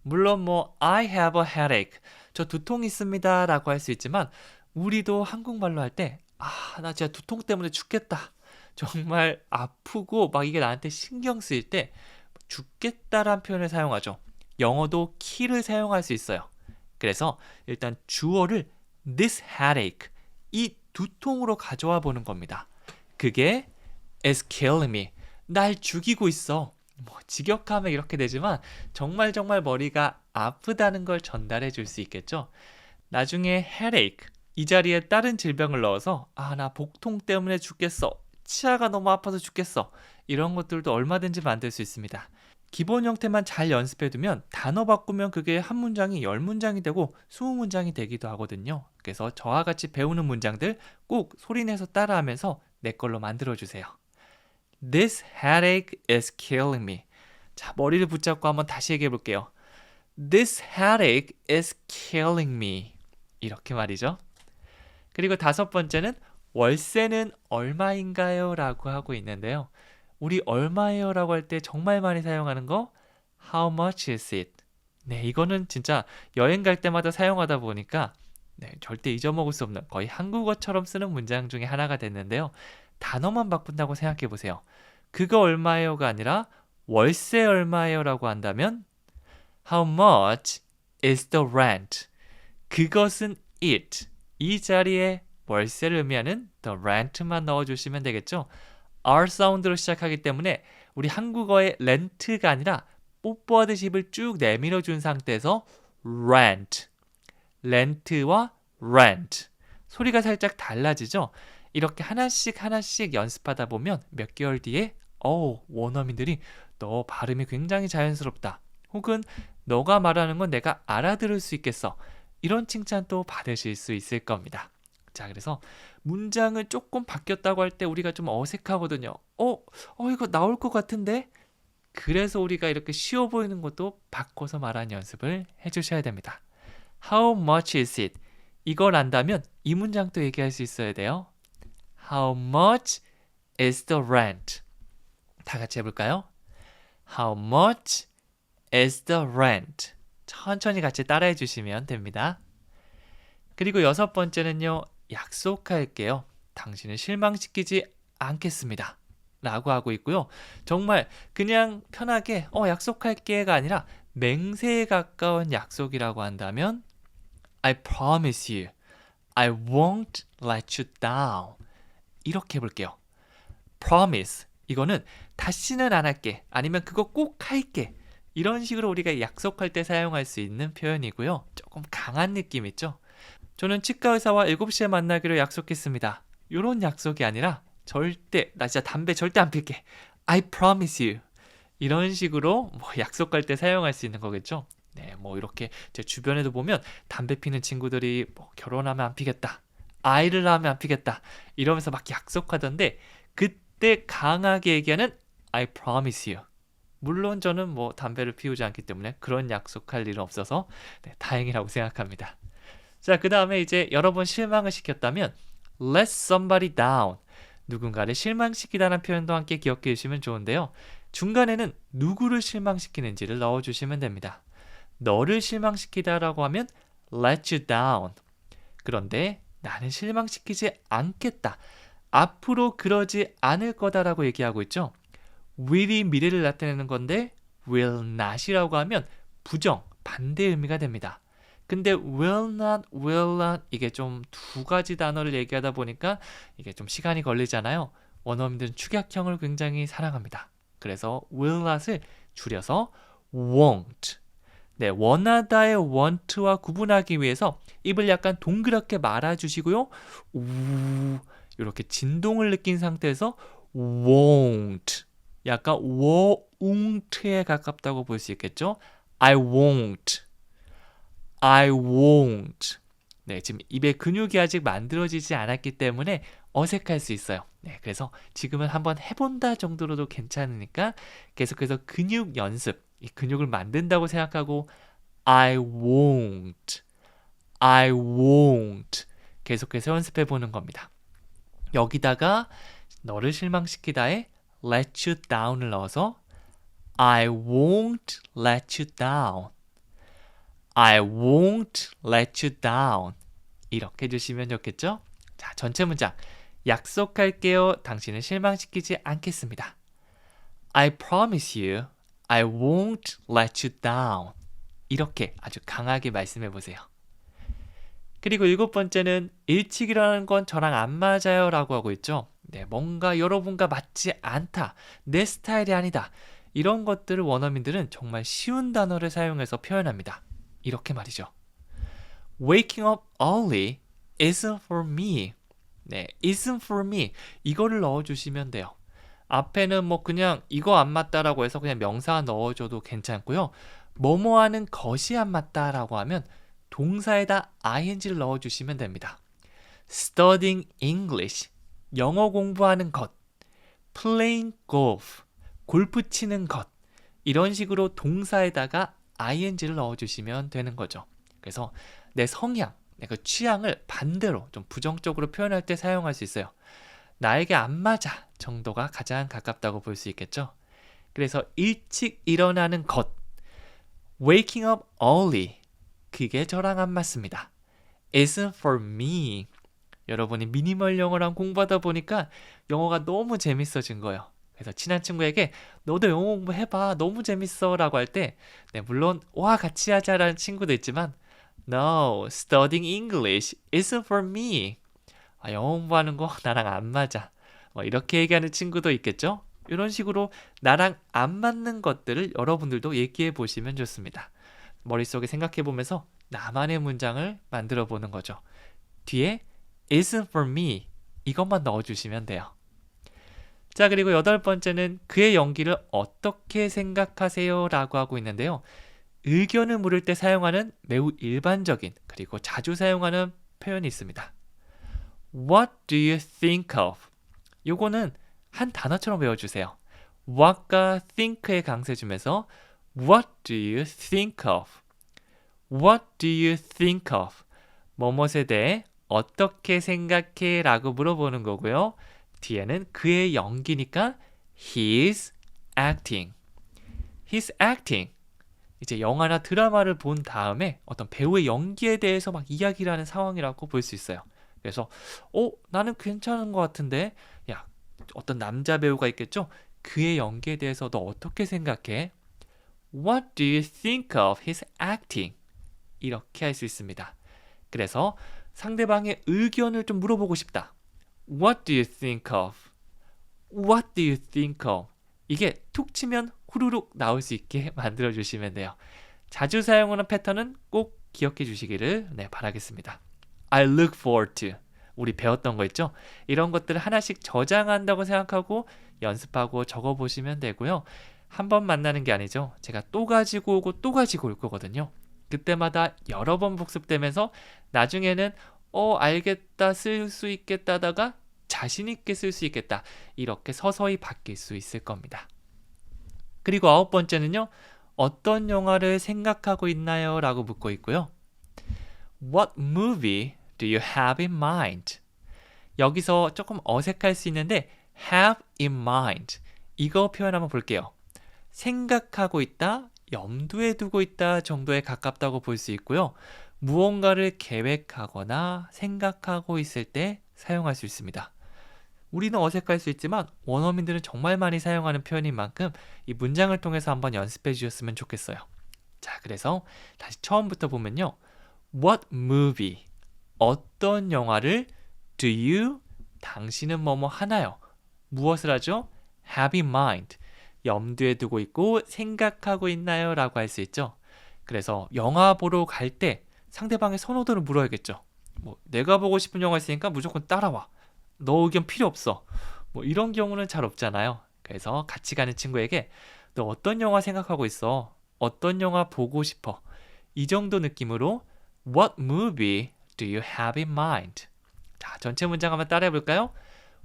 물론 I have a headache. 저 두통 있습니다 라고 할 수 있지만 우리도 한국말로 할 때 나 진짜 두통 때문에 죽겠다. 정말 아프고 막 이게 나한테 신경 쓰일 때 죽겠다란 표현을 사용하죠. 영어도 kill을 사용할 수 있어요. 그래서 일단 주어를 this headache, 이 두통으로 가져와 보는 겁니다. 그게 is killing me, 날 죽이고 있어. 직역하면 이렇게 되지만 정말 머리가 아프다는 걸 전달해 줄 수 있겠죠. 나중에 headache, 이 자리에 다른 질병을 넣어서 나 복통 때문에 죽겠어. 치아가 너무 아파서 죽겠어. 이런 것들도 얼마든지 만들 수 있습니다. 기본 형태만 잘 연습해두면 단어 바꾸면 그게 한 문장이 10문장이 되고 20문장이 되기도 하거든요. 그래서 저와 같이 배우는 문장들 꼭 소리내서 따라하면서 내 걸로 만들어주세요. This headache is killing me. 자, 머리를 붙잡고 한번 다시 얘기해 볼게요. This headache is killing me. 이렇게 말이죠. 그리고 다섯 번째는 월세는 얼마인가요? 라고 하고 있는데요. 우리 얼마예요? 라고 할 때 정말 많이 사용하는 거 How much is it? 네, 이거는 진짜 여행 갈 때마다 사용하다 보니까 절대 잊어먹을 수 없는 거의 한국어처럼 쓰는 문장 중에 하나가 됐는데요. 단어만 바꾼다고 생각해 보세요. 그거 얼마예요가 아니라 월세 얼마예요? 라고 한다면 How much is the rent? 그것은 it. 이 자리에 월세를 의미하는 the rent만 넣어주시면 되겠죠. R 사운드로 시작하기 때문에 우리 한국어의 렌트가 아니라 뽀뽀하듯이 입을 쭉 내밀어 준 상태에서 rent, 렌트와 rent 소리가 살짝 달라지죠. 이렇게 하나씩 연습하다 보면 몇 개월 뒤에 원어민들이 너 발음이 굉장히 자연스럽다. 혹은 너가 말하는 건 내가 알아들을 수 있겠어. 이런 칭찬도 받으실 수 있을 겁니다. 자, 그래서 문장을 조금 바뀌었다고 할 때 우리가 좀 어색하거든요. 이거 나올 것 같은데? 그래서 우리가 이렇게 쉬워 보이는 것도 바꿔서 말하는 연습을 해주셔야 됩니다. How much is it? 이걸 안다면 이 문장도 얘기할 수 있어야 돼요. How much is the rent? 다 같이 해볼까요? How much is the rent? 천천히 같이 따라해 주시면 됩니다. 그리고 6번째는요. 약속할게요. 당신을 실망시키지 않겠습니다. 라고 하고 있고요. 정말 그냥 편하게 약속할게가 아니라 맹세에 가까운 약속이라고 한다면 I promise you, I won't let you down. 이렇게 해볼게요. promise, 이거는 다시는 안 할게, 아니면 그거 꼭 할게, 이런 식으로 우리가 약속할 때 사용할 수 있는 표현이고요. 조금 강한 느낌 있죠? 저는 치과 의사와 7시에 만나기로 약속했습니다. 이런 약속이 아니라 나 진짜 담배 절대 안 필게, I promise you. 이런 식으로 약속할 때 사용할 수 있는 거겠죠. 네, 이렇게 제 주변에도 보면 담배 피는 친구들이 결혼하면 안 피겠다, 아이를 낳으면 안 피겠다, 이러면서 막 약속하던데, 그때 강하게 얘기하는 I promise you. 물론 저는 담배를 피우지 않기 때문에 그런 약속할 일은 없어서 다행이라고 생각합니다. 자, 그 다음에 이제 여러 번 실망을 시켰다면 let somebody down. 누군가를 실망시키다는 표현도 함께 기억해 주시면 좋은데요. 중간에는 누구를 실망시키는지를 넣어주시면 됩니다. 너를 실망시키다라고 하면 let you down. 그런데 나는 실망시키지 않겠다, 앞으로 그러지 않을 거다라고 얘기하고 있죠. will이 미래를 나타내는 건데 will not이라고 하면 부정, 반대 의미가 됩니다. 근데 will not 이게 좀 두 가지 단어를 얘기하다 보니까 이게 좀 시간이 걸리잖아요. 원어민들은 축약형을 굉장히 사랑합니다. 그래서 will not을 줄여서 won't. 네, 원하다의 want와 구분하기 위해서 입을 약간 동그랗게 말아주시고요. 이렇게 진동을 느낀 상태에서 won't. 약간 won't에 가깝다고 볼 수 있겠죠? I won't. 네, 지금 입에 근육이 아직 만들어지지 않았기 때문에 어색할 수 있어요. 네, 그래서 지금은 한번 해본다 정도로도 괜찮으니까 계속해서 근육 연습, 이 근육을 만든다고 생각하고 I won't 계속해서 연습해 보는 겁니다. 여기다가 너를 실망시키다에 let you down을 넣어서 I won't let you down. I won't let you down. 이렇게 해주시면 좋겠죠? 자, 전체 문장. 약속할게요. 당신을 실망시키지 않겠습니다. I promise you, I won't let you down. 이렇게 아주 강하게 말씀해 보세요. 그리고 7번째는 일찍 일어나는 건 저랑 안 맞아요 라고 하고 있죠. 네, 뭔가 여러분과 맞지 않다, 내 스타일이 아니다, 이런 것들을 원어민들은 정말 쉬운 단어를 사용해서 표현합니다. 이렇게 말이죠. Waking up early isn't for me. 네, isn't for me. 이거를 넣어주시면 돼요. 앞에는 그냥 이거 안 맞다라고 해서 그냥 명사 넣어줘도 괜찮고요. 뭐뭐 하는 것이 안 맞다라고 하면 동사에다 ing를 넣어주시면 됩니다. Studying English. 영어 공부하는 것. Playing golf. 골프 치는 것. 이런 식으로 동사에다가 ing를 넣어주시면 되는 거죠. 그래서 내 성향, 내 그 취향을 반대로 좀 부정적으로 표현할 때 사용할 수 있어요. 나에게 안 맞아 정도가 가장 가깝다고 볼 수 있겠죠. 그래서 일찍 일어나는 것, waking up early, 그게 저랑 안 맞습니다. isn't for me. 여러분이 미니멀 영어랑 공부하다 보니까 영어가 너무 재밌어진 거예요. 그래서 친한 친구에게 너도 영어 공부해봐, 너무 재밌어 라고 할 때 물론 와 같이 하자라는 친구도 있지만 No, studying English isn't for me. 영어 공부하는 거 나랑 안 맞아. 이렇게 얘기하는 친구도 있겠죠? 이런 식으로 나랑 안 맞는 것들을 여러분들도 얘기해 보시면 좋습니다. 머릿속에 생각해 보면서 나만의 문장을 만들어 보는 거죠. 뒤에 isn't for me 이것만 넣어주시면 돼요. 자, 그리고 여덟 번째는 그의 연기를 어떻게 생각하세요? 라고 하고 있는데요. 의견을 물을 때 사용하는 매우 일반적인 그리고 자주 사용하는 표현이 있습니다. What do you think of? 요거는 한 단어처럼 외워주세요. what과 think의 강세 주면서 What do you think of? What do you think of? 뭐뭇에 대해 어떻게 생각해? 라고 물어보는 거고요. 뒤에는 그의 연기니까 He's acting. He's acting. 이제 영화나 드라마를 본 다음에 어떤 배우의 연기에 대해서 막 이야기를 하는 상황이라고 볼 수 있어요. 그래서 나는 괜찮은 것 같은데 야, 어떤 남자 배우가 있겠죠? 그의 연기에 대해서 너 어떻게 생각해? What do you think of his acting? 이렇게 할 수 있습니다. 그래서 상대방의 의견을 좀 물어보고 싶다. What do you think of? What do you think of? 이게 툭 치면 후루룩 나올 수 있게 만들어 주시면 돼요. 자주 사용하는 패턴은 꼭 기억해 주시기를 바라겠습니다. I look forward to. 우리 배웠던 거 있죠? 이런 것들을 하나씩 저장한다고 생각하고 연습하고 적어보시면 되고요. 한 번 만나는 게 아니죠. 제가 또 가지고 오고 또 가지고 올 거거든요. 그때마다 여러 번 복습되면서 나중에는 알겠다, 쓸 수 있겠다 하다가 자신 있게 쓸 수 있겠다. 이렇게 서서히 바뀔 수 있을 겁니다. 그리고 아홉 번째는요. 어떤 영화를 생각하고 있나요? 라고 묻고 있고요. What movie do you have in mind? 여기서 조금 어색할 수 있는데 have in mind 이거 표현 한번 볼게요. 생각하고 있다, 염두에 두고 있다 정도에 가깝다고 볼 수 있고요. 무언가를 계획하거나 생각하고 있을 때 사용할 수 있습니다. 우리는 어색할 수 있지만 원어민들은 정말 많이 사용하는 표현인 만큼 이 문장을 통해서 한번 연습해 주셨으면 좋겠어요. 자, 그래서 다시 처음부터 보면요. What movie? 어떤 영화를 do you? 당신은 뭐뭐 하나요? 무엇을 하죠? have in mind. 염두에 두고 있고 생각하고 있나요? 라고 할 수 있죠. 그래서 영화 보러 갈 때 상대방의 선호도를 물어야겠죠. 내가 보고 싶은 영화 있으니까 무조건 따라와. 너 의견 필요 없어. 이런 경우는 잘 없잖아요. 그래서 같이 가는 친구에게 너 어떤 영화 생각하고 있어? 어떤 영화 보고 싶어? 이 정도 느낌으로 What movie do you have in mind? 자, 전체 문장 한번 따라해 볼까요?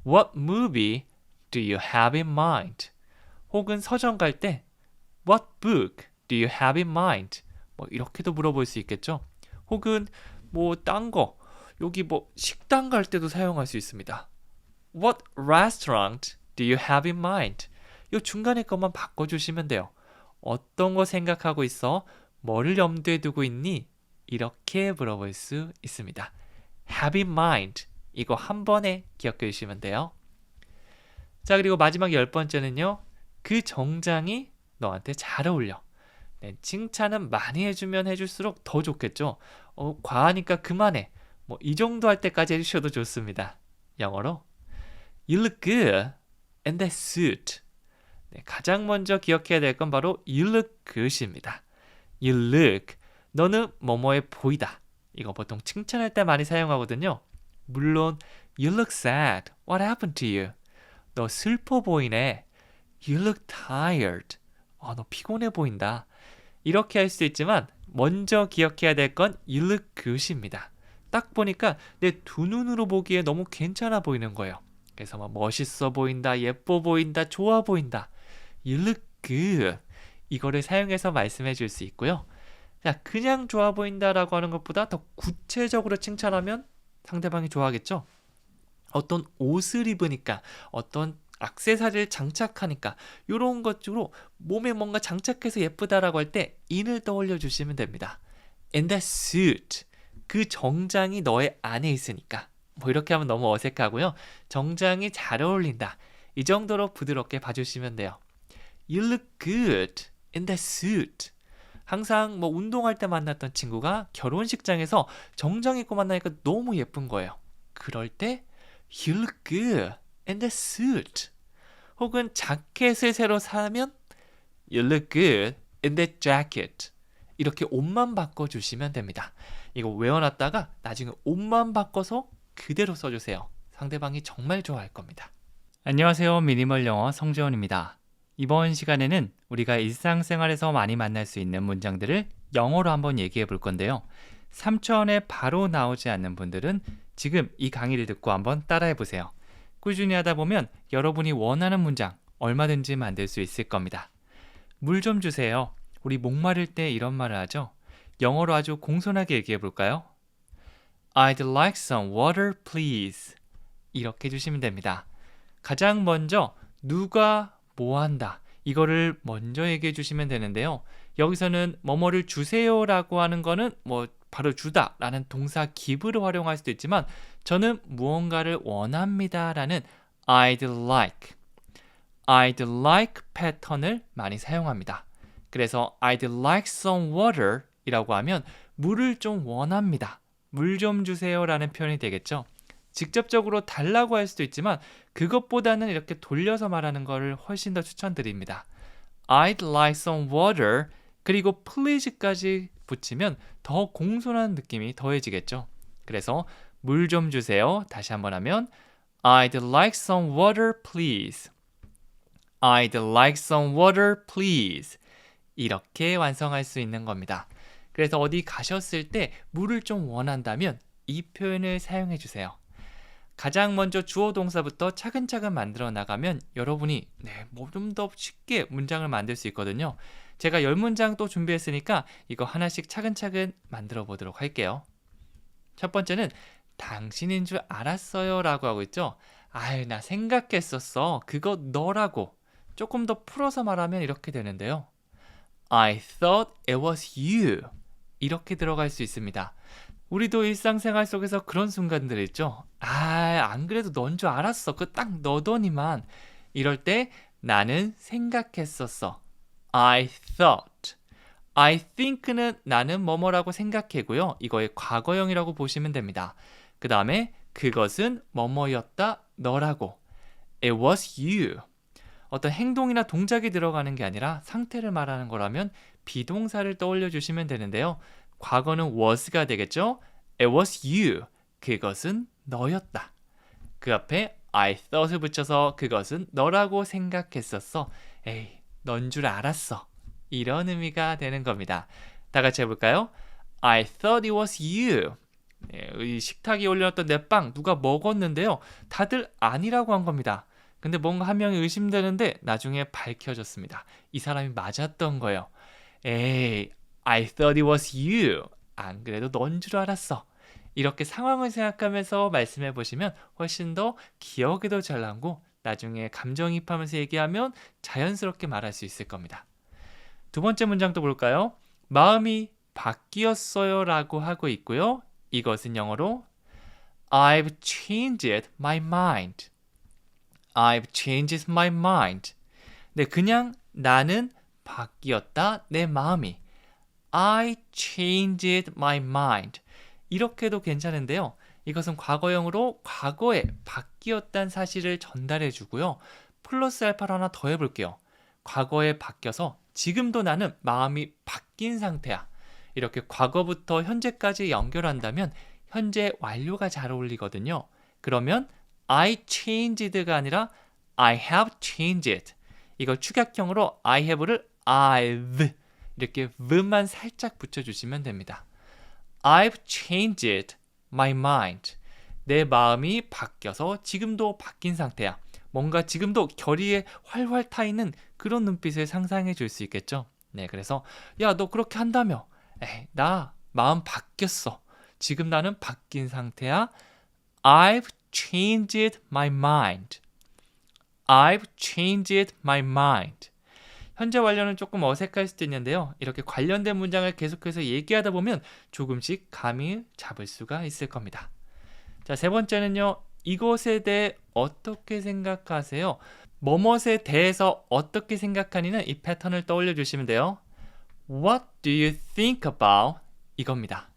What movie do you have in mind? 혹은 서점 갈 때 What book do you have in mind? 이렇게도 물어볼 수 있겠죠. 혹은 딴 거 여기 식당 갈 때도 사용할 수 있습니다. What restaurant do you have in mind? 이 중간에 것만 바꿔주시면 돼요. 어떤 거 생각하고 있어? 뭐를 염두에 두고 있니? 이렇게 물어볼 수 있습니다. have in mind 이거 한 번에 기억해 주시면 돼요. 자, 그리고 마지막 10번째는요. 그 정장이 너한테 잘 어울려. 네, 칭찬은 많이 해주면 해줄수록 더 좋겠죠. 과하니까 그만해. 이 정도 할 때까지 해주셔도 좋습니다. 영어로 You look good in that suit. 네, 가장 먼저 기억해야 될 건 바로 You look good입니다. You look, 너는 뭐뭐해 보이다. 이거 보통 칭찬할 때 많이 사용하거든요. 물론 You look sad. What happened to you? 너 슬퍼 보이네. You look tired. 너 피곤해 보인다. 이렇게 할 수 있지만 먼저 기억해야 될 건 You look good입니다. 딱 보니까 내 두 눈으로 보기에 너무 괜찮아 보이는 거예요. 그래서 멋있어 보인다, 예뻐 보인다, 좋아 보인다. You look good. 이거를 사용해서 말씀해 줄 수 있고요. 자, 그냥 좋아 보인다라고 하는 것보다 더 구체적으로 칭찬하면 상대방이 좋아하겠죠. 어떤 옷을 입으니까, 어떤 액세서리를 장착하니까 이런 것으로 몸에 뭔가 장착해서 예쁘다라고 할 때 in을 떠올려 주시면 됩니다. In that suit. 그 정장이 너의 안에 있으니까. 이렇게 하면 너무 어색하고요. 정장이 잘 어울린다. 이 정도로 부드럽게 봐주시면 돼요. You look good in that suit. 항상 운동할 때 만났던 친구가 결혼식장에서 정장 입고 만나니까 너무 예쁜 거예요. 그럴 때 You look good in that suit. 혹은 자켓을 새로 사면 You look good in that jacket. 이렇게 옷만 바꿔주시면 됩니다. 이거 외워놨다가 나중에 옷만 바꿔서 그대로 써주세요. 상대방이 정말 좋아할 겁니다. 안녕하세요. 미니멀 영어 성재원입니다. 이번 시간에는 우리가 일상생활에서 많이 만날 수 있는 문장들을 영어로 한번 얘기해 볼 건데요. 3초 안에 바로 나오지 않는 분들은 지금 이 강의를 듣고 한번 따라해 보세요. 꾸준히 하다 보면 여러분이 원하는 문장 얼마든지 만들 수 있을 겁니다. 물 좀 주세요. 우리 목마를 때 이런 말을 하죠. 영어로 아주 공손하게 얘기해 볼까요? I'd like some water, please. 이렇게 해주시면 됩니다. 가장 먼저 누가 뭐 한다. 이거를 먼저 얘기해 주시면 되는데요. 여기서는 뭐뭐를 주세요라고 하는 거는 바로 주다라는 동사 give를 활용할 수도 있지만 저는 무언가를 원합니다라는 I'd like 패턴을 많이 사용합니다. 그래서 I'd like some water 이라고 하면 물을 좀 원합니다. 물 좀 주세요라는 표현이 되겠죠. 직접적으로 달라고 할 수도 있지만 그것보다는 이렇게 돌려서 말하는 것을 훨씬 더 추천드립니다. I'd like some water 그리고 please까지 붙이면 더 공손한 느낌이 더해지겠죠. 그래서 물 좀 주세요. 다시 한번 하면 I'd like some water please. I'd like some water please. 이렇게 완성할 수 있는 겁니다. 그래서 어디 가셨을 때 물을 좀 원한다면 이 표현을 사용해 주세요. 가장 먼저 주어 동사부터 차근차근 만들어 나가면 여러분이 좀 더 쉽게 문장을 만들 수 있거든요. 제가 10문장 또 준비했으니까 이거 하나씩 차근차근 만들어 보도록 할게요. 첫 번째는 당신인 줄 알았어요 라고 하고 있죠. 아유, 나 생각했었어. 그거 너라고. 조금 더 풀어서 말하면 이렇게 되는데요. I thought it was you. 이렇게 들어갈 수 있습니다. 우리도 일상생활 속에서 그런 순간들 있죠. 안 그래도 넌 줄 알았어. 그 딱 너더니만. 이럴 때 나는 생각했었어. I thought. I think는 나는 뭐뭐라고 생각해고요. 이거의 과거형이라고 보시면 됩니다. 그 다음에 그것은 뭐뭐였다 너라고. It was you. 어떤 행동이나 동작이 들어가는 게 아니라 상태를 말하는 거라면 비동사를 떠올려 주시면 되는데요. 과거는 was가 되겠죠? It was you. 그것은 너였다. 그 앞에 I thought을 붙여서 그것은 너라고 생각했었어. 에이, 넌 줄 알았어. 이런 의미가 되는 겁니다. 다 같이 해볼까요? I thought it was you. 이 식탁에 올려놨던 내 빵 누가 먹었는데요. 다들 아니라고 한 겁니다. 근데 뭔가 한 명이 의심되는데 나중에 밝혀졌습니다. 이 사람이 맞았던 거예요. 에이, I thought it was you. 안 그래도 넌 줄 알았어. 이렇게 상황을 생각하면서 말씀해 보시면 훨씬 더 기억에도 잘 남고 나중에 감정이입하면서 얘기하면 자연스럽게 말할 수 있을 겁니다. 두 번째 문장도 볼까요? 마음이 바뀌었어요 라고 하고 있고요. 이것은 영어로 I've changed my mind. I've changed my mind. 네, 그냥 나는 바뀌었다, 내 마음이. I changed my mind. 이렇게도 괜찮은데요. 이것은 과거형으로 과거에 바뀌었다는 사실을 전달해 주고요. 플러스 알파를 하나 더 해볼게요. 과거에 바뀌어서 지금도 나는 마음이 바뀐 상태야. 이렇게 과거부터 현재까지 연결한다면 현재 완료가 잘 어울리거든요. 그러면 I changed가 아니라 I have changed. 이걸 축약형으로 I have를 I've 이렇게 v만 살짝 붙여주시면 됩니다. I've changed my mind. 내 마음이 바뀌어서 지금도 바뀐 상태야. 뭔가 지금도 결의에 활활 타 있는 그런 눈빛을 상상해 줄 수 있겠죠. 네, 그래서 야, 너 그렇게 한다며. 에이, 나 마음 바뀌었어. 지금 나는 바뀐 상태야. I've changed my mind. I've changed my mind. 현재 완료는 조금 어색할 수도 있는데요. 이렇게 관련된 문장을 계속해서 얘기하다 보면 조금씩 감이 잡을 수가 있을 겁니다. 자, 세 번째는요. 이것에 대해 어떻게 생각하세요? 뭐뭇에 대해서 어떻게 생각하니는 이 패턴을 떠올려 주시면 돼요. What do you think about? 이겁니다.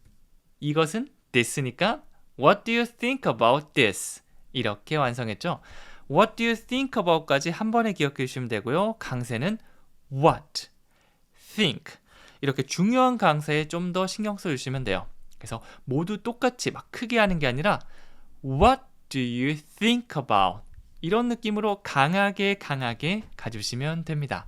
이것은 this니까 What do you think about this? 이렇게 완성했죠. What do you think about까지 한 번에 기억해 주시면 되고요. 강세는 what, think 이렇게 중요한 강세에 좀 더 신경 써주시면 돼요. 그래서 모두 똑같이 막 크게 하는 게 아니라 What do you think about? 이런 느낌으로 강하게 가주시면 됩니다.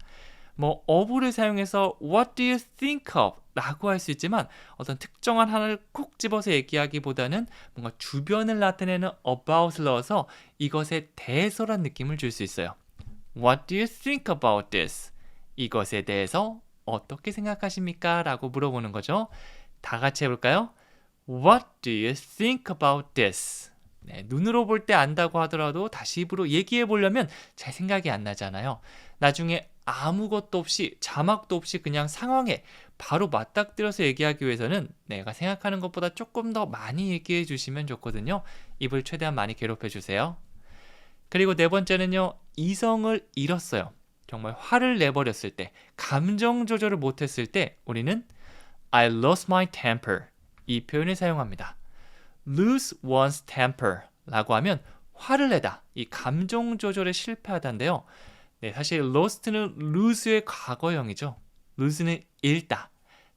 뭐 of를 사용해서 what do you think of? 라고 할 수 있지만 어떤 특정한 하나를 콕 집어서 얘기하기보다는 뭔가 주변을 나타내는 about을 넣어서 이것에 대해서란 느낌을 줄 수 있어요. What do you think about this? 이것에 대해서 어떻게 생각하십니까? 라고 물어보는 거죠. 다 같이 해볼까요? What do you think about this? 네, 눈으로 볼 때 안다고 하더라도 다시 입으로 얘기해 보려면 잘 생각이 안 나잖아요. 나중에 아무것도 없이 자막도 없이 그냥 상황에 바로 맞닥뜨려서 얘기하기 위해서는 내가 생각하는 것보다 조금 더 많이 얘기해 주시면 좋거든요. 입을 최대한 많이 괴롭혀 주세요. 그리고 네 번째는요. 이성을 잃었어요. 정말 화를 내버렸을 때, 감정 조절을 못했을 때 우리는 I lost my temper 이 표현을 사용합니다. lose one's temper 라고 하면 화를 내다, 이 감정 조절에 실패하다인데요. 네, 사실 lost는 lose의 과거형이죠. lose는 잃다.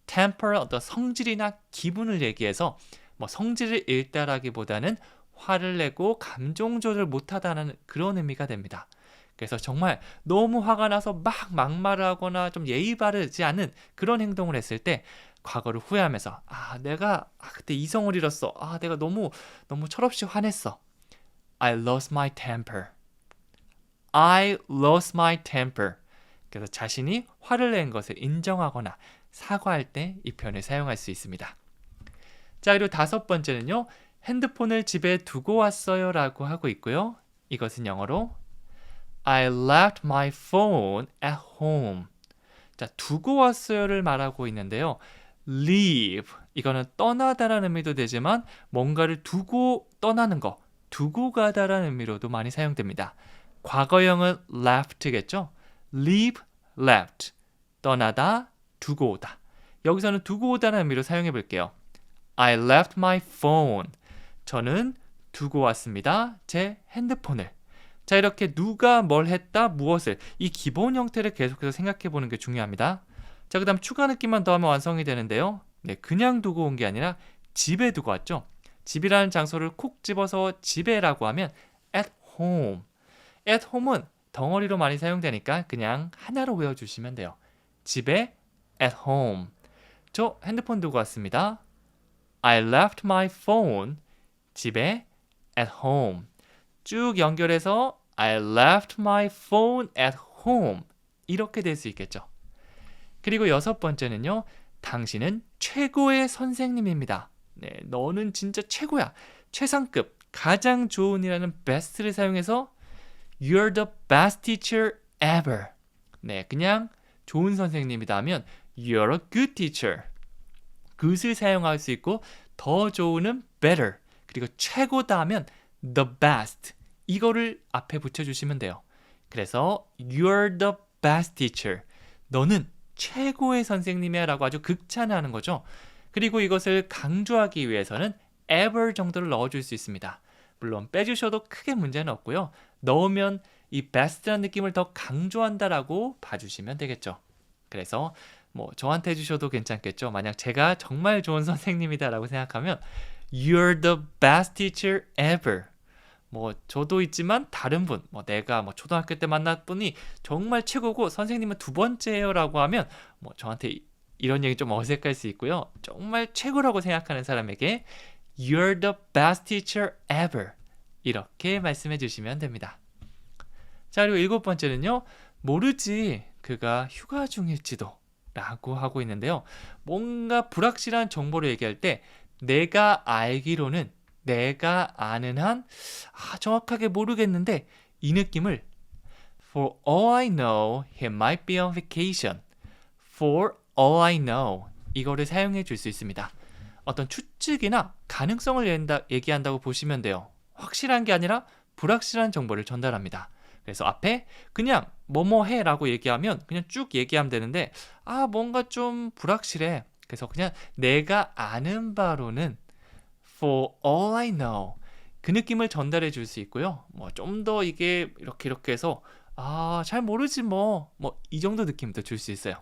temper 어떤 성질이나 기분을 얘기해서 뭐 성질을 잃다라기보다는 화를 내고 감정 조절 못하다는 그런 의미가 됩니다. 그래서 정말 너무 화가 나서 막 막말을 하거나 좀 예의 바르지 않은 그런 행동을 했을 때 과거를 후회하면서 내가 그때 이성을 잃었어. 내가 너무 철없이 화냈어. I lost my temper. I lost my temper. 그래서 자신이 화를 낸 것을 인정하거나 사과할 때 이 표현을 사용할 수 있습니다. 자, 그리고 다섯 번째는요. 핸드폰을 집에 두고 왔어요 라고 하고 있고요. 이것은 영어로 I left my phone at home. 자, 두고 왔어요를 말하고 있는데요. leave, 이거는 떠나다라는 의미도 되지만 뭔가를 두고 떠나는 거, 두고 가다라는 의미로도 많이 사용됩니다. 과거형은 left겠죠? leave, left, 떠나다, 두고 오다. 여기서는 두고 오다라는 의미로 사용해 볼게요. I left my phone. 저는 두고 왔습니다. 제 핸드폰을. 자, 이렇게 누가 뭘 했다, 무엇을, 이 기본 형태를 계속해서 생각해 보는 게 중요합니다. 자, 그 다음 추가 느낌만 더하면 완성이 되는데요. 네, 그냥 두고 온 게 아니라 집에 두고 왔죠. 집이라는 장소를 콕 집어서 집에라고 하면 at home. at home은 덩어리로 많이 사용되니까 그냥 하나로 외워주시면 돼요. 집에 at home. 저 핸드폰 두고 왔습니다. I left my phone. 집에 at home. 쭉 연결해서 I left my phone at home. 이렇게 될 수 있겠죠. 그리고 여섯 번째는요. 당신은 최고의 선생님입니다. 네, 너는 진짜 최고야. 최상급, 가장 좋은이라는 best를 사용해서 You're the best teacher ever. 네, 그냥 좋은 선생님이다 하면 You're a good teacher. good을 사용할 수 있고 더 좋은은 better. 그리고 최고다 하면 the best. 이거를 앞에 붙여주시면 돼요. 그래서 You're the best teacher. 너는 최고의 선생님이야 라고 아주 극찬하는 거죠. 그리고 이것을 강조하기 위해서는 ever 정도를 넣어줄 수 있습니다. 물론 빼주셔도 크게 문제는 없고요. 넣으면 이 best라는 느낌을 더 강조한다라고 봐주시면 되겠죠. 그래서 뭐 저한테 해주셔도 괜찮겠죠. 만약 제가 정말 좋은 선생님이다라고 생각하면 You're the best teacher ever. 뭐 저도 있지만 다른 분, 뭐 내가 뭐 초등학교 때 만난 분이 정말 최고고 선생님은 두 번째예요라고 하면 뭐 저한테 이런 얘기 좀 어색할 수 있고요. 정말 최고라고 생각하는 사람에게 You're the best teacher ever. 이렇게 말씀해 주시면 됩니다. 자, 그리고 일곱 번째는요. 모르지 그가 휴가 중일지도 라고 하고 있는데요. 뭔가 불확실한 정보를 얘기할 때 내가 알기로는, 내가 아는 한 정확하게 모르겠는데 이 느낌을 For all I know, he might be on vacation. For all I know. 이거를 사용해 줄 수 있습니다. 어떤 추측이나 가능성을 얘기한다고 보시면 돼요. 확실한 게 아니라 불확실한 정보를 전달합니다. 그래서 앞에 그냥 뭐뭐 해 라고 얘기하면 그냥 쭉 얘기하면 되는데 뭔가 좀 불확실해. 그래서 그냥 내가 아는 바로는 For all I know. 그 느낌을 전달해 줄 수 있고요. 뭐 좀 더 이게 이렇게 해서 잘 모르지 뭐 이 정도 느낌도 줄 수 있어요.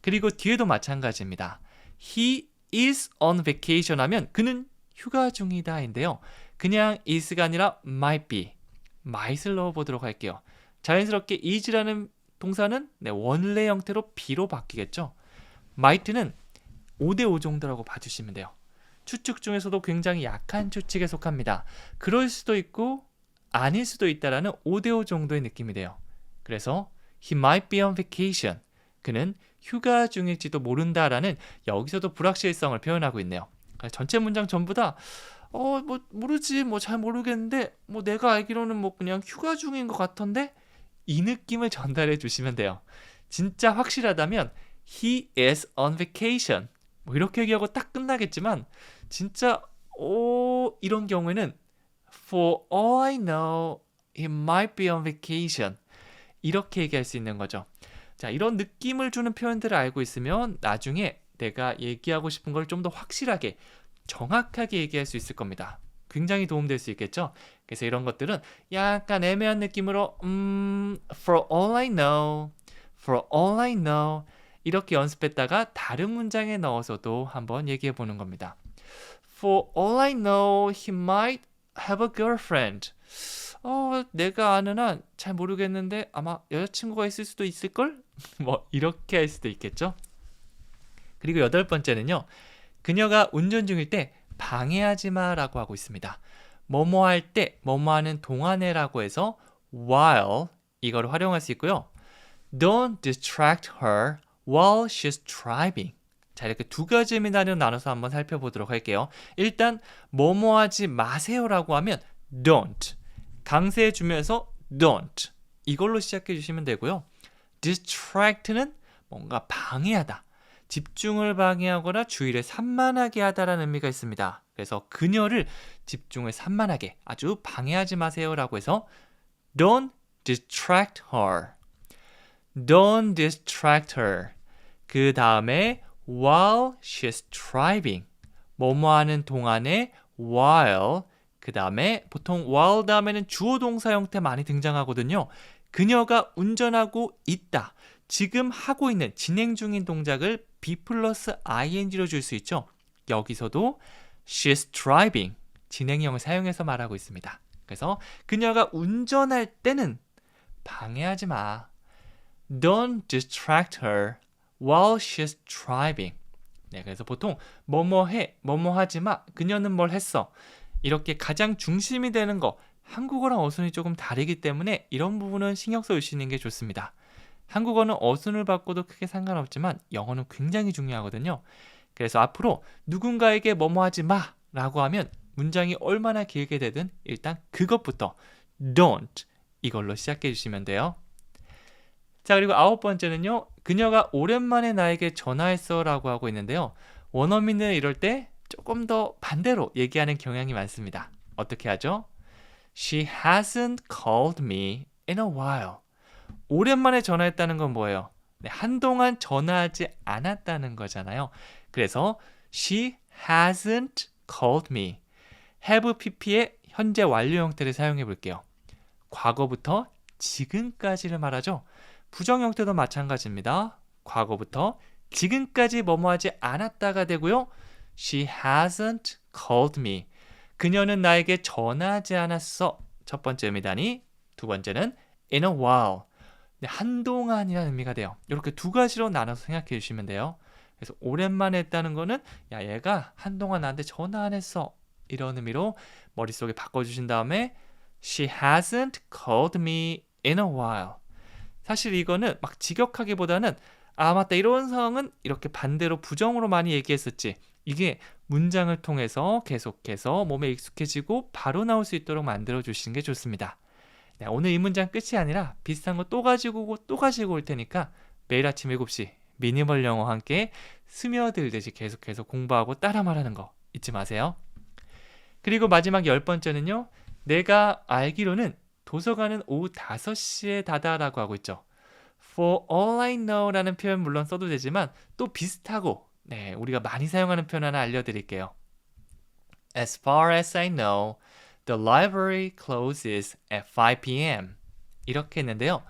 그리고 뒤에도 마찬가지입니다. He is on vacation 하면 그는 휴가 중이다인데요. 그냥 is가 아니라 might be. might을 넣어보도록 할게요. 자연스럽게 is라는 동사는 원래 형태로 be로 바뀌겠죠. might는 5대5 정도라고 봐주시면 돼요. 추측 중에서도 굉장히 약한 추측에 속합니다. 그럴 수도 있고 아닐 수도 있다라는 5대5 정도의 느낌이 돼요. 그래서 he might be on vacation. 그는 휴가 중일지도 모른다라는 여기서도 불확실성을 표현하고 있네요. 전체 문장 전부 다 모르지, 잘 모르겠는데 내가 알기로는 그냥 휴가 중인 것 같던데 이 느낌을 전달해 주시면 돼요. 진짜 확실하다면 he is on vacation 이렇게 얘기하고 딱 끝나겠지만 진짜 이런 경우에는 for all I know he might be on vacation 이렇게 얘기할 수 있는 거죠. 자, 이런 느낌을 주는 표현들을 알고 있으면 나중에 내가 얘기하고 싶은 걸 좀 더 확실하게 정확하게 얘기할 수 있을 겁니다. 굉장히 도움될 수 있겠죠? 그래서 이런 것들은 약간 애매한 느낌으로 for all I know, for all I know 이렇게 연습했다가 다른 문장에 넣어서도 한번 얘기해 보는 겁니다. For all I know, he might have a girlfriend. 내가 아는 한 잘 모르겠는데 아마 여자친구가 있을 수도 있을걸? 이렇게 할 수도 있겠죠? 그리고 8번째는요. 그녀가 운전 중일 때 방해하지 마라고 하고 있습니다. 뭐뭐 할 때, 뭐뭐 하는 동안에라고 해서 while 이걸 활용할 수 있고요. Don't distract her while she's driving. 자, 이렇게 두 가지 의미로 나눠서 한번 살펴보도록 할게요. 일단 뭐뭐 하지 마세요라고 하면 don't. 강세해 주면서 don't. 이걸로 시작해 주시면 되고요. distract는 뭔가 방해하다. 집중을 방해하거나 주의를 산만하게 하다라는 의미가 있습니다. 그래서 그녀를 집중을 산만하게 아주 방해하지 마세요라고 해서 Don't distract her. Don't distract her. 그 다음에 while she's driving. 뭐뭐 하는 동안에 while. 그 다음에 보통 while 다음에는 주어 동사 형태 많이 등장하거든요. 그녀가 운전하고 있다. 지금 하고 있는 진행 중인 동작을 be 플러스 ing로 줄 수 있죠. 여기서도 she's driving 진행형을 사용해서 말하고 있습니다. 그래서 그녀가 운전할 때는 방해하지 마. Don't distract her while she's driving. 네, 그래서 보통 뭐뭐 해, 뭐뭐 하지 마. 그녀는 뭘 했어. 이렇게 가장 중심이 되는 거 한국어랑 어순이 조금 다르기 때문에 이런 부분은 신경 써 주시는 게 좋습니다. 한국어는 어순을 바꿔도 크게 상관없지만 영어는 굉장히 중요하거든요. 그래서 앞으로 누군가에게 뭐뭐 하지 마 라고 하면 문장이 얼마나 길게 되든 일단 그것부터 don't 이걸로 시작해 주시면 돼요. 자, 그리고 9번째는요. 그녀가 오랜만에 나에게 전화했어 라고 하고 있는데요. 원어민은 이럴 때 조금 더 반대로 얘기하는 경향이 많습니다. 어떻게 하죠? She hasn't called me in a while. 오랜만에 전화했다는 건 뭐예요? 네, 한동안 전화하지 않았다는 거잖아요. 그래서 she hasn't called me. have pp의 현재 완료 형태를 사용해 볼게요. 과거부터 지금까지를 말하죠. 부정 형태도 마찬가지입니다. 과거부터 지금까지 뭐뭐하지 않았다가 되고요. She hasn't called me. 그녀는 나에게 전화하지 않았어. 첫 번째 의미다니 두 번째는 in a while. 네, 한동안이라는 의미가 돼요. 이렇게 두 가지로 나눠서 생각해 주시면 돼요. 그래서 오랜만에 했다는 거는 야 얘가 한동안 나한테 전화 안 했어. 이런 의미로 머릿속에 바꿔주신 다음에 She hasn't called me in a while. 사실 이거는 막 직역하기보다는 아 맞다 이런 상황은 이렇게 반대로 부정으로 많이 얘기했었지. 이게 문장을 통해서 계속해서 몸에 익숙해지고 바로 나올 수 있도록 만들어 주시는 게 좋습니다. 네, 오늘 이 문장 끝이 아니라 비슷한 거 또 가지고 오고 또 가지고 올 테니까 매일 아침 7시 미니멀 영어와 함께 스며들듯이 계속해서 공부하고 따라 말하는 거 잊지 마세요. 그리고 마지막 10번째는요. 내가 알기로는 도서관은 오후 5시에 닫아라고 하고 있죠. For all I know 라는 표현 물론 써도 되지만 또 비슷하고 네, 우리가 많이 사용하는 표현 하나 알려드릴게요. As far as I know, the library closes at 5 p.m. 이렇게 했는데요.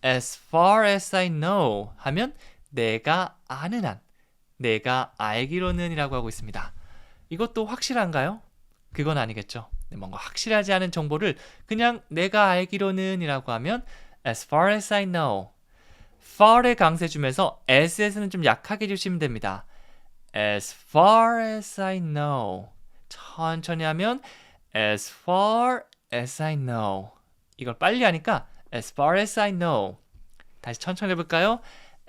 As far as I know 하면 내가 아는 한, 내가 알기로는 이라고 하고 있습니다. 이것도 확실한가요? 그건 아니겠죠. 뭔가 확실하지 않은 정보를 그냥 내가 알기로는 이라고 하면 as far as I know. far의 강세 주면서 as에서는 좀 약하게 주시면 됩니다. as far as I know. 천천히 하면 as far as I know. 이걸 빨리 하니까 as far as I know. 다시 천천히 해볼까요?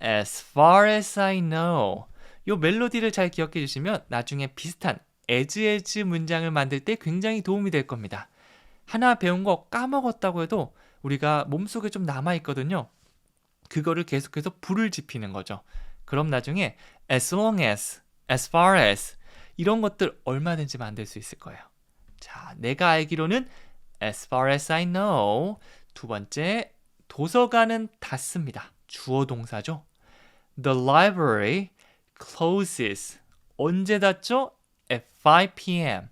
as far as I know. 요 멜로디를 잘 기억해 주시면 나중에 비슷한 as 문장을 만들 때 굉장히 도움이 될 겁니다. 하나 배운 거 까먹었다고 해도 우리가 몸속에 좀 남아있거든요. 그거를 계속해서 불을 지피는 거죠. 그럼 나중에 as long as, as far as 이런 것들 얼마든지 만들 수 있을 거예요. 자, 내가 알기로는 as far as I know. 두 번째, 도서관은 닫습니다. 주어 동사죠. The library closes. 언제 닫죠? At 5 p.m.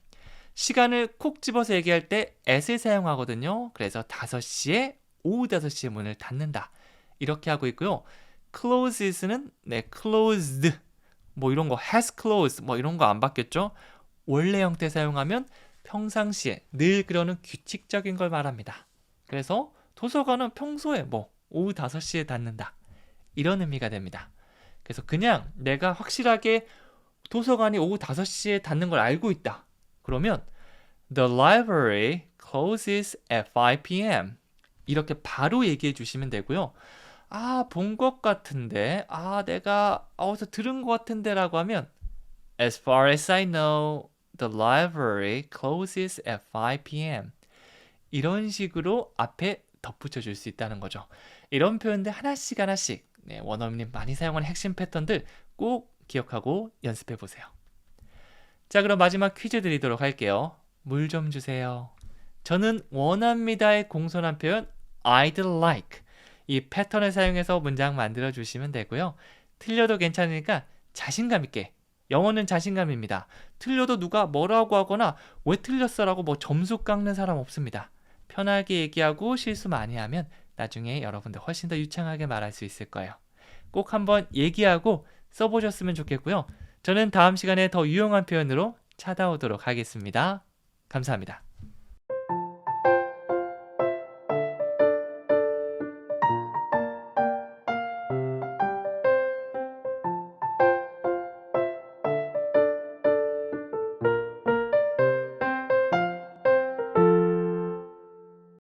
시간을 콕 집어서 얘기할 때 at을 사용하거든요. 그래서 5시에, 오후 5시에 문을 닫는다. 이렇게 하고 있고요. closes는 closed 뭐 이런 거 has closed 뭐 이런 거 안 바뀌었죠? 원래 형태 사용하면 평상시에 늘 그러는 규칙적인 걸 말합니다. 그래서 도서관은 평소에 오후 5시에 닫는다. 이런 의미가 됩니다. 그래서 그냥 내가 확실하게 도서관이 오후 5시에 닫는 걸 알고 있다. 그러면 The library closes at 5 p.m. 이렇게 바로 얘기해 주시면 되고요. 본 것 같은데, 내가 어디서 들은 것 같은데 라고 하면 As far as I know, the library closes at 5 p.m. 이런 식으로 앞에 덧붙여 줄 수 있다는 거죠. 이런 표현들 하나씩 원어민이 많이 사용하는 핵심 패턴들 꼭 기억하고 연습해 보세요. 자, 그럼 마지막 퀴즈 드리도록 할게요. 물 좀 주세요. 저는 원합니다의 공손한 표현 I'd like 이 패턴을 사용해서 문장 만들어 주시면 되고요. 틀려도 괜찮으니까 자신감 있게, 영어는 자신감입니다. 틀려도 누가 뭐라고 하거나 왜 틀렸어 라고 점수 깎는 사람 없습니다. 편하게 얘기하고 실수 많이 하면 나중에 여러분들 훨씬 더 유창하게 말할 수 있을 거예요. 꼭 한번 얘기하고 써보셨으면 좋겠고요. 저는 다음 시간에 더 유용한 표현으로 찾아오도록 하겠습니다. 감사합니다.